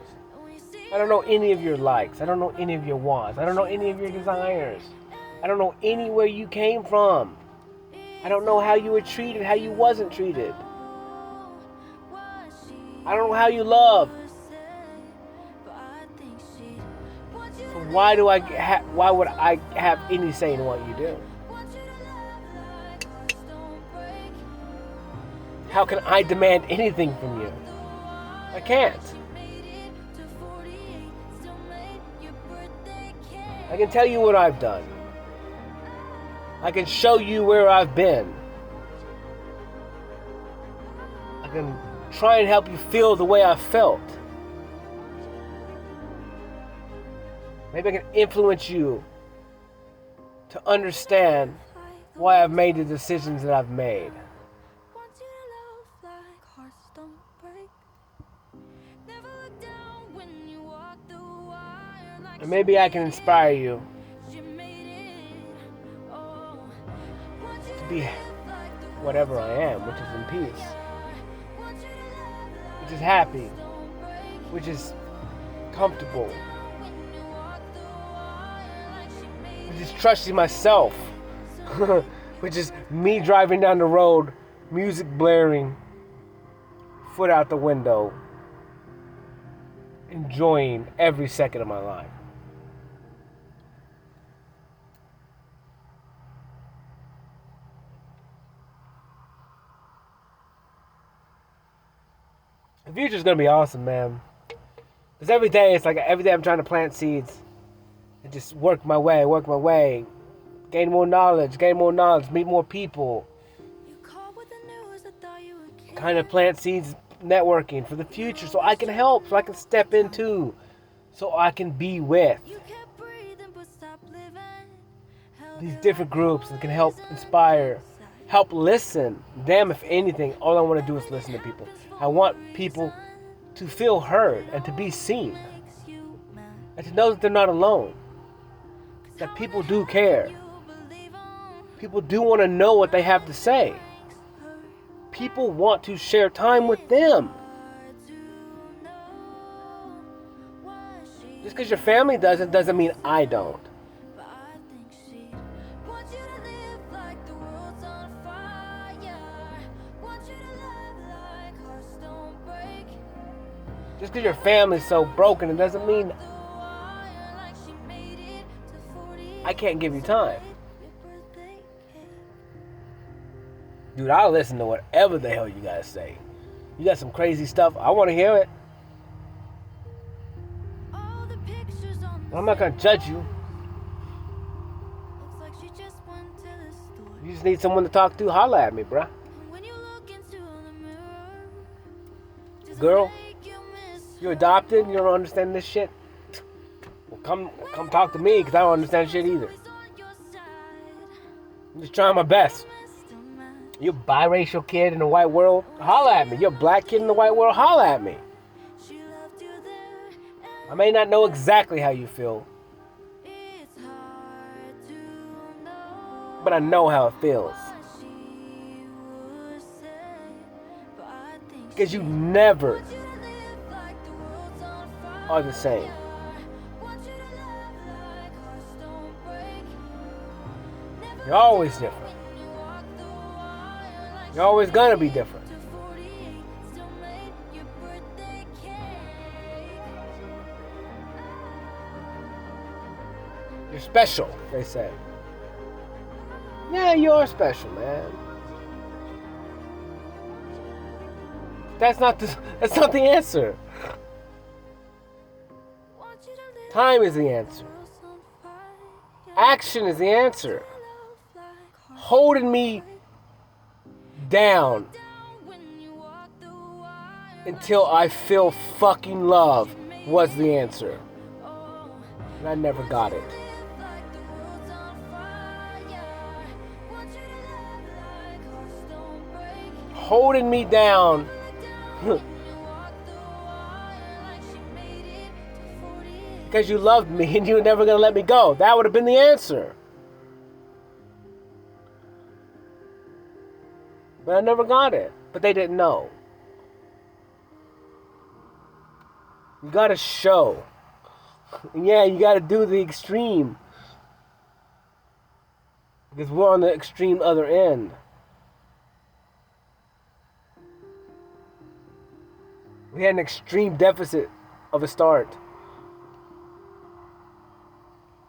I don't know any of your likes. I don't know any of your wants. I don't know any of your desires. I don't know anywhere you came from. I don't know how you were treated, how you wasn't treated. I don't know how you love. So why would I have any say in what you do? How can I demand anything from you? I can't. I can tell you what I've done. I can show you where I've been. I can try and help you feel the way I felt. Maybe I can influence you to understand why I've made the decisions that I've made. And maybe I can inspire you to be whatever I am, which is in peace, which is happy, which is comfortable, which is trusting myself, which is me driving down the road, music blaring, foot out the window, enjoying every second of my life. The future's gonna be awesome, man. Because every day I'm trying to plant seeds and just work my way, gain more knowledge, meet more people. Kind of plant seeds, networking for the future, so I can help, so I can step into, so I can be with these different groups that can help inspire, help listen. Damn, if anything, all I want to do is listen to people. I want people to feel heard and to be seen, and to know that they're not alone, that people do care. People do want to know what they have to say. People want to share time with them. Just because your family doesn't mean I don't. Just because your family's so broken, it doesn't mean I can't give you time. Dude, I'll listen to whatever the hell you guys say. You got some crazy stuff, I want to hear it. I'm not going to judge you. You just need someone to talk to, holla at me, bruh. Girl, you're adopted, you don't understand this shit? Well, come talk to me, because I don't understand shit either. I'm just trying my best. You're a biracial kid in the white world, holla at me. You're a black kid in the white world, holla at me. I may not know exactly how you feel, but I know how it feels. Because you never are the same. You're always different. You're always gonna be different. You're special, they say. Yeah, you are special, man. That's not the answer. Time is the answer. Action is the answer. Holding me down until I feel fucking love was the answer. And I never got it. Holding me down because you loved me and you were never going to let me go. That would have been the answer. But I never got it. But they didn't know. You gotta show. Yeah, you gotta do the extreme. Because we're on the extreme other end. We had an extreme deficit of a start.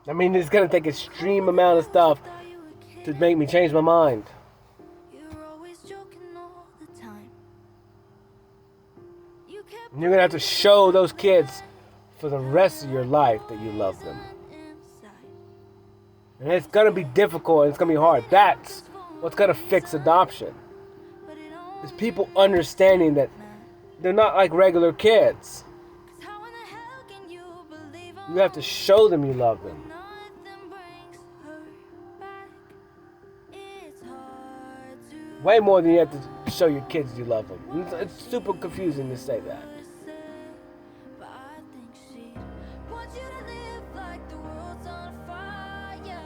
I mean, it's gonna take an extreme amount of stuff to make me change my mind. You're always joking all the time. You kept And you're gonna have to show those kids for the rest of your life that you love them. inside. And it's gonna be difficult and it's gonna be hard. That's what's gonna fix adoption. But it Is only people understanding that they're not like regular kids. Cause how in the hell can you believe You have to show them you love them. nothing brings her back? It's hard to Way more than you have to show your kids you love them. It's super confusing to say that. say, but I think she wants you to live like the world's on fire.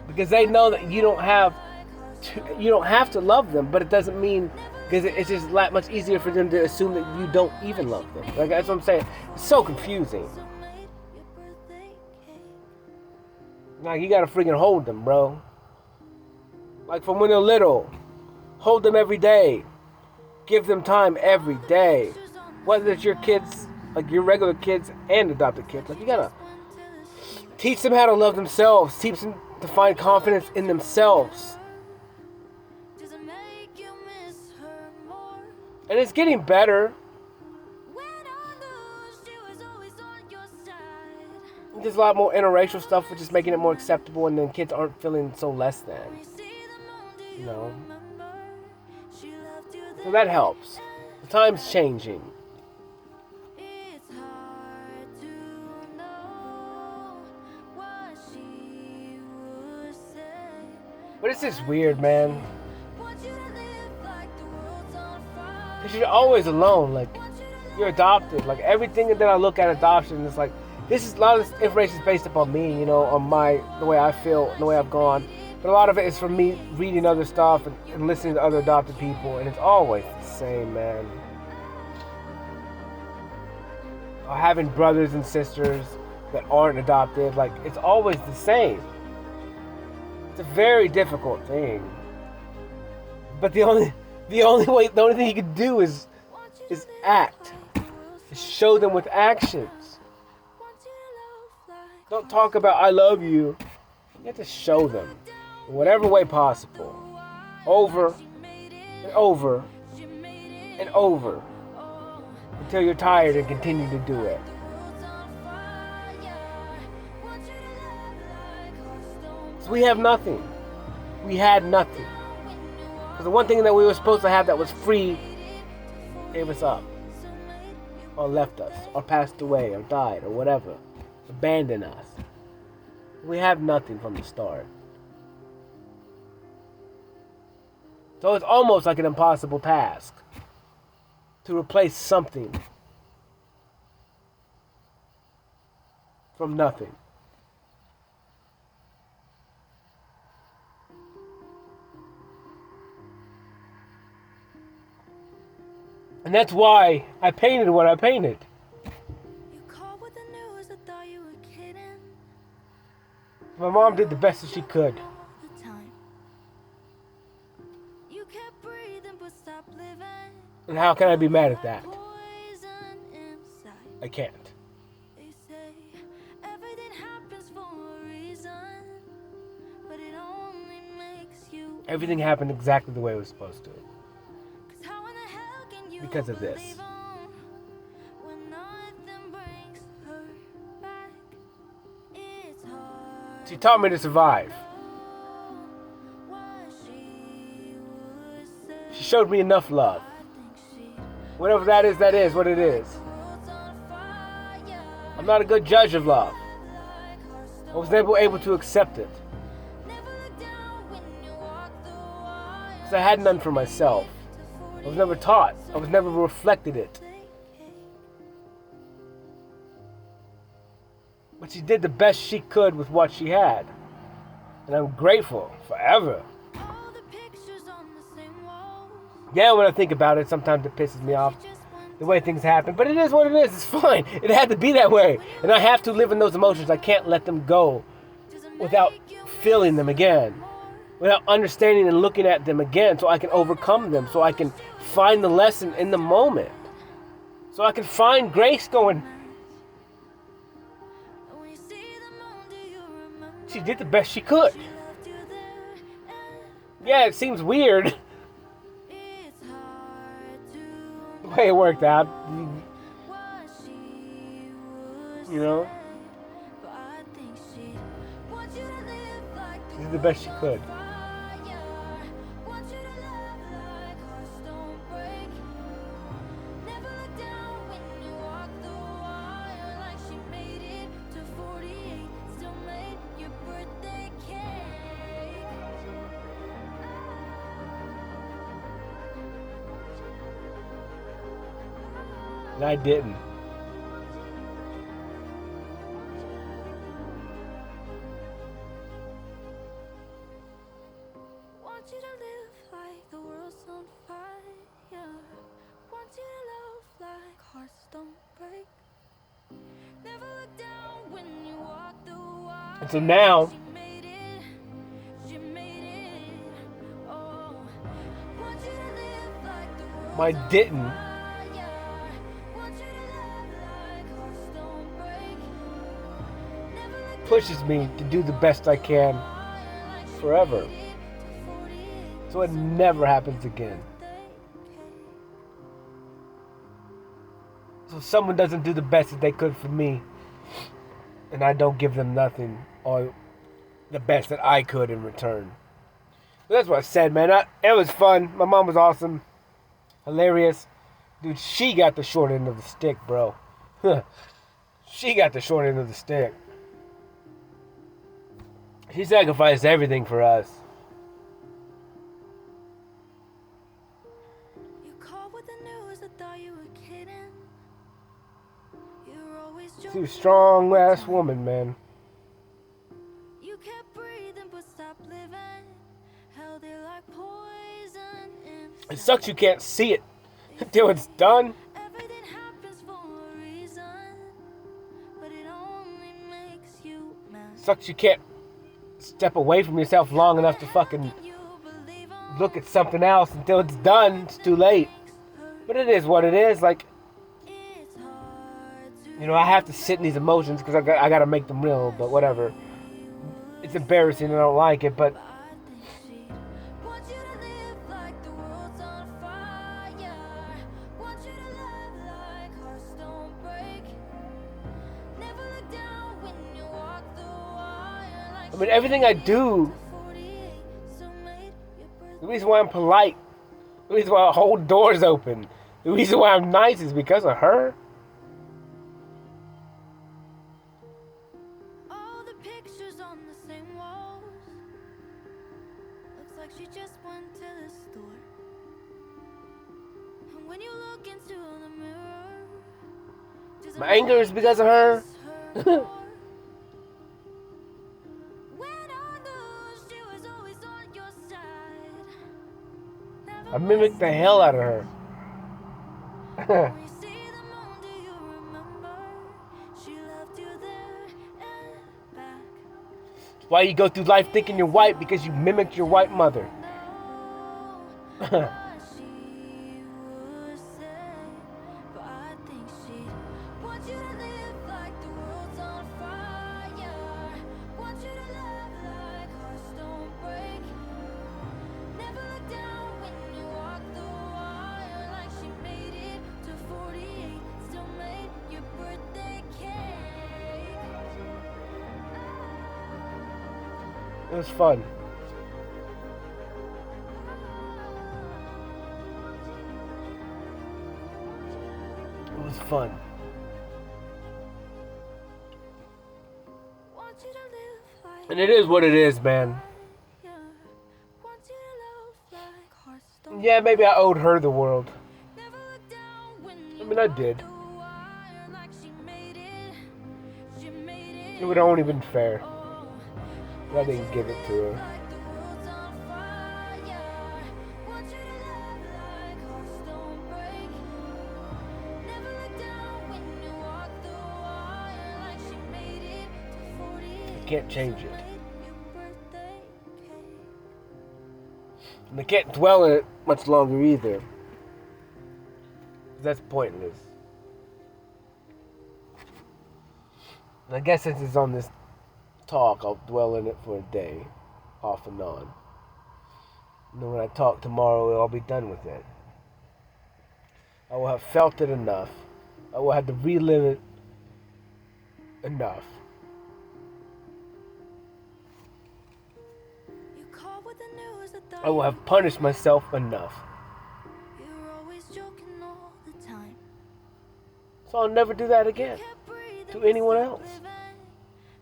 Because they know that you don't have to love them, but it doesn't mean, because it's just much easier for them to assume that you don't even love them. Like, that's what I'm saying. It's so confusing. So made your birthday cake. Like, you gotta freaking hold them, bro. Like, from when they're little. Hold them every day. Give them time every day. Whether it's your kids, like your regular kids and adopted kids. Like, you gotta teach them how to love themselves. Teach them to find confidence in themselves. Does it make you miss her more? And it's getting better. When I lose, she was always on your side. There's a lot more interracial stuff, which is making it more acceptable, and then kids aren't feeling so less than. You see the moon, do You know? remember? She loved you So that helps. The time's changing. It's hard to know what she would say. But it's just weird, man. Want you to live like the world's on fire. Because you're always alone. Like, Want you to live you're adopted. Like, everything that I look at adoption is like, this is a lot of this information is based upon me, you know, on the way I feel, and the way I've gone. But a lot of it is from me reading other stuff and listening to other adopted people, and it's always the same, man. Or having brothers and sisters that aren't adopted, like, it's always the same. It's a very difficult thing. But the only thing you can do is act. Is show them with actions. want you to love like Don't talk about I love you. You have to show them in whatever way possible. Over and over and over until you're tired and continue to do it. world's on fire. Want you to love like hearts don't So we have nothing. We had nothing. Because the one thing that we were supposed to have that was free gave us up. Or left us. Or passed away. Or died. Or whatever. Abandoned us. We have nothing from the start. So it's almost like an impossible task to replace something from nothing. And that's why I painted what I painted. You called with the news, I thought you were kidding. My mom did the best that she could. All the time. You kept breathing but stopped living. And how can I be mad at that? Poison inside. I can't. They say everything happens for a reason, but it only makes you. Everything happened exactly the way it was supposed to. 'Cause how in the hell can you Because of this. believe 'em when nothing brings her back? It's hard She taught me to survive. to know what she would say. She showed me enough love. I think she'd Whatever that is what it is. world's on fire. I'm not a good judge of love. Like hearts I don't was never able to accept it. never look down when you walk the wire. Because I had none for myself. I was never taught. I was never reflected it. But she did the best she could with what she had. And I'm grateful forever. All the pictures on the same walls. Yeah, when I think about it, sometimes it pisses me off Just went the way things happen. But it is what it is. It's fine. It had to be that way. And I have to live in those emotions. I can't let them go without feeling them again. Without understanding and looking at them again so I can overcome them. So I can find the lesson in the moment. So I can find Grace going, When you see the moon, do you remember? she did the best she could. She left you there, and Yeah, it seems weird it's hard to the way it worked out. what she would You know, say, but I think she'd want you to live like the she did the best she could. fire. Want you to love like hearts don't break. Never look down when you walk the wire. Like she made it to 48, still made your birthday cake. And I didn't. Want you to live like the world's on fire. Want you to love like hearts don't break. Never look down when you walk the wire. And so now, She made it. She made it. Oh, want you to live like the world's my on didn't fire. Want you to love like hearts don't break. Never look pushes me to do the best I can like she forever. made it to 48. So it never happens again. So someone doesn't do the best that they could for me, and I don't give them nothing or the best that I could in return. So that's what I said, man. It was fun. My mom was awesome, hilarious. Dude, she got the short end of the stick, bro. She got the short end of the stick. She sacrificed everything for us. You called with the news, I thought you were kidding. You were always She was joking. a strong ass woman, man. You kept breathing but stopped living. Held it like poison It sucks you can't see it until it's done. Everything happens for a reason, but it only makes you mad. Sucks you can't step away from yourself long enough to fucking You believe on look at something else until it's done. It's too late. But it is what it is. Like, it's hard to you know, I have to sit in these emotions because I gotta make them real. But whatever. It's embarrassing. I don't like it. But I think she'd want you to live like the world's on fire. Want you to love like hearts don't break. Never look down when you walk the wire. Like I mean, everything I do, 48, so made your birthday. the reason why I'm polite, the reason why I hold doors open, the reason why I'm nice is because of her. All the pictures on the same walls. Looks like she just went to the store. And when you look into the mirror, does it My anger is because of her. miss her more? When I knew she was always on your side. Never I mimicked the hell out of her. when you see the moon, do you remember? She left you there and back. Why you go through life thinking you're white? Because you mimicked your white mother. What she would say, but I think she'd want you to live like the world's on fire. Want you to love like hearts don't break. Never look down when you walk the wire. Like she made it to 48, still made your birthday cake. It was fun. It was fun. Want you to live like And it is what it is, man. yeah. Want you to love like hearts don't Yeah, maybe I owed her the world. never look down when you I mean, I did. walk the wire. Like she made it. She made It would have only been fair. Oh, But I didn't give it to her. like the world's on fire. Want you to love like hearts don't break. Never look down when you walk the wire. Like she made it to 48. You can't change it. Your birthday cake. And I can't dwell in it much longer either. That's pointless. And I guess since it's on this talk, I'll dwell in it for a day, off and on. And then when I talk tomorrow, I'll be done with it. I will have felt it enough. I will have to relive it enough. You called with the news that I will have punished myself enough. you're always joking all the time. So I'll never do that again Kept breathing, to but anyone still else. living.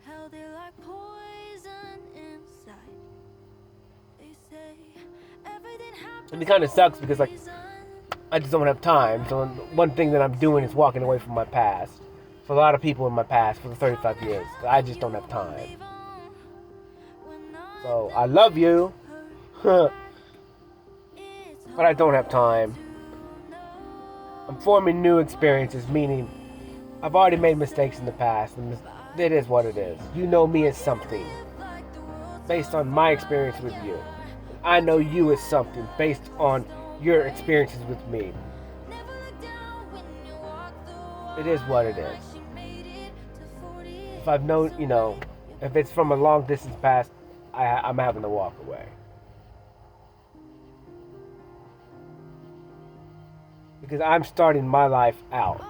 Held it like poison inside. They say everything happens And it kind of sucks because for a like reason. I just don't have time. So one thing that I'm doing is walking away from my past. For a lot of people in my past for the 35 years, I just don't have time. So I love you, but I don't have time. I'm forming new experiences, meaning I've already made mistakes in the past, and it is what it is. You know me as something based on my experience with you. I know you as something based on your experiences with me. It is what it is. If I've known, if it's from a long distance past, I'm having to walk away. Because I'm starting my life out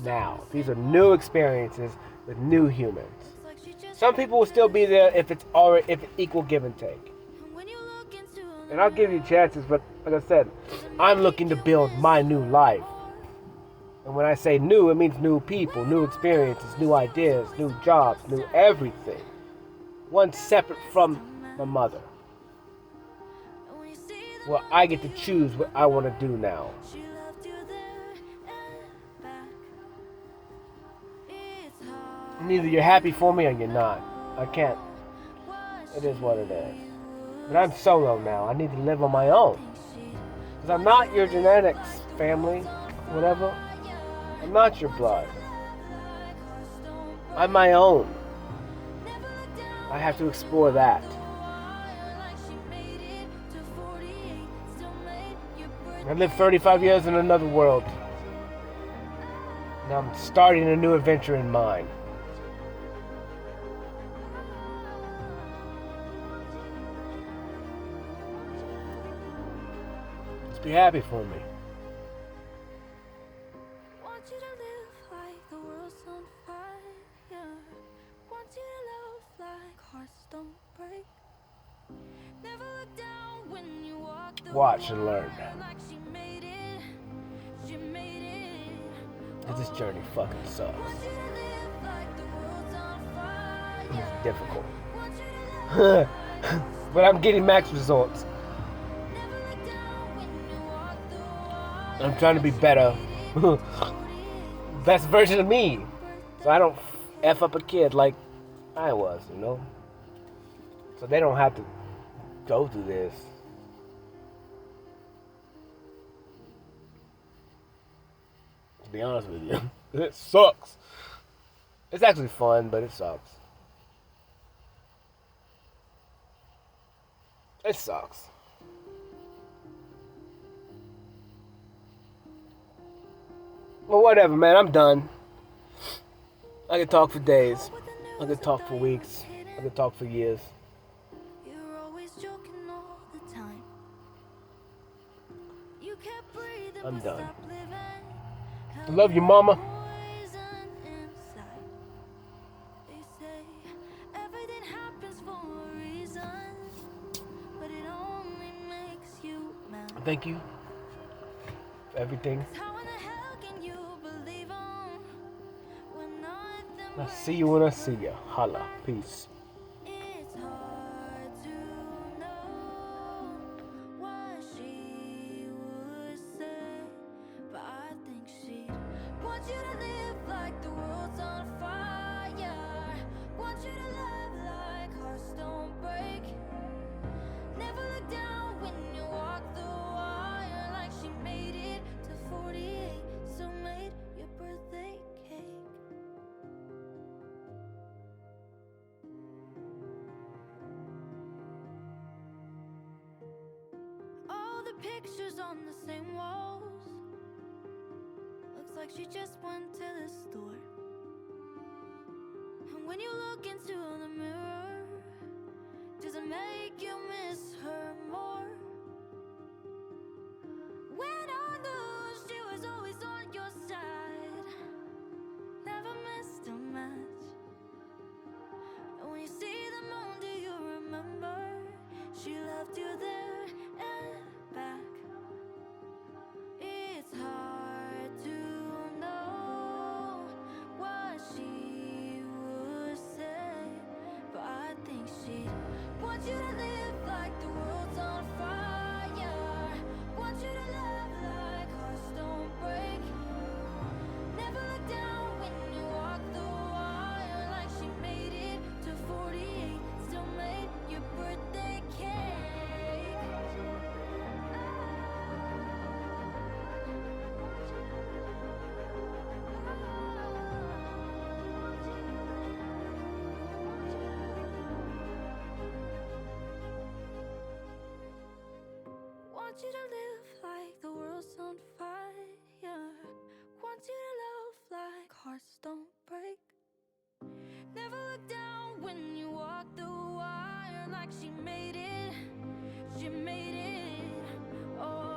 now. These are new experiences with new humans. Some people will still be there if it's equal give and take. And I'll give you chances, but like I said, I'm looking to build my new life. And when I say new, it means new people, new experiences, new ideas, new jobs, new everything. One separate from my mother. Well, I get to choose what I want to do now. And either you're happy for me or you're not. I can't. It is what it is. But I'm solo now. I need to live on my own. Because I'm not your genetics, family, whatever. I'm not your blood. I'm my own. I have to explore that. I lived 35 years in another world. Now I'm starting a new adventure in mine. Just be happy for me. Want you to live like the world's on fire. Want you to love like hearts don't break. Never look down when you walk the Watch and learn. wire like she made it. She made it. Because this journey fucking sucks. Want you to live like the world's on fire. It's difficult. Want you to love But I'm getting max results. never look down when you walk the wire. I'm trying to be better. Best version of me. So I don't F up a kid like I was, So they don't have to go through this. To be honest with you. It sucks. It's actually fun, but it sucks. It sucks. Well, whatever, man. I'm done. I could talk for days. I could talk for weeks. I could talk for years. You're always joking all the time. You kept breathing, I'm but done. stopped living. I love you, mama. Poison inside. They say everything happens for a reason, but it only makes you mad. Thank you for everything. How in the hell can you believe 'em when nothing I'll but see you when I see you. Holla. Peace. it's hard to know what she would say, but I think she'd want you to live like the world's on fire. Want you to love like hearts don't break. Never look down when you walk the wire like she made it to 48. So made your birthday cake. All the pictures on the same walls. Looks like she just went to the store. when you look into the mirror, does it make you miss her more? When I knew she was always on your side, never missed a match. And when you see the moon, do you remember? She left you there and back. It's hard to know what she would say, but I think she'd want you to live like the world's on fire. Want you to love like hearts don't break. Never look down when you walk the wire. Like she made it to 48, still made your birthday cake. Want you to live like the world's on fire. Want you to love like hearts don't break. Never look down when you walk the wire. Like she made it. She made it. Oh.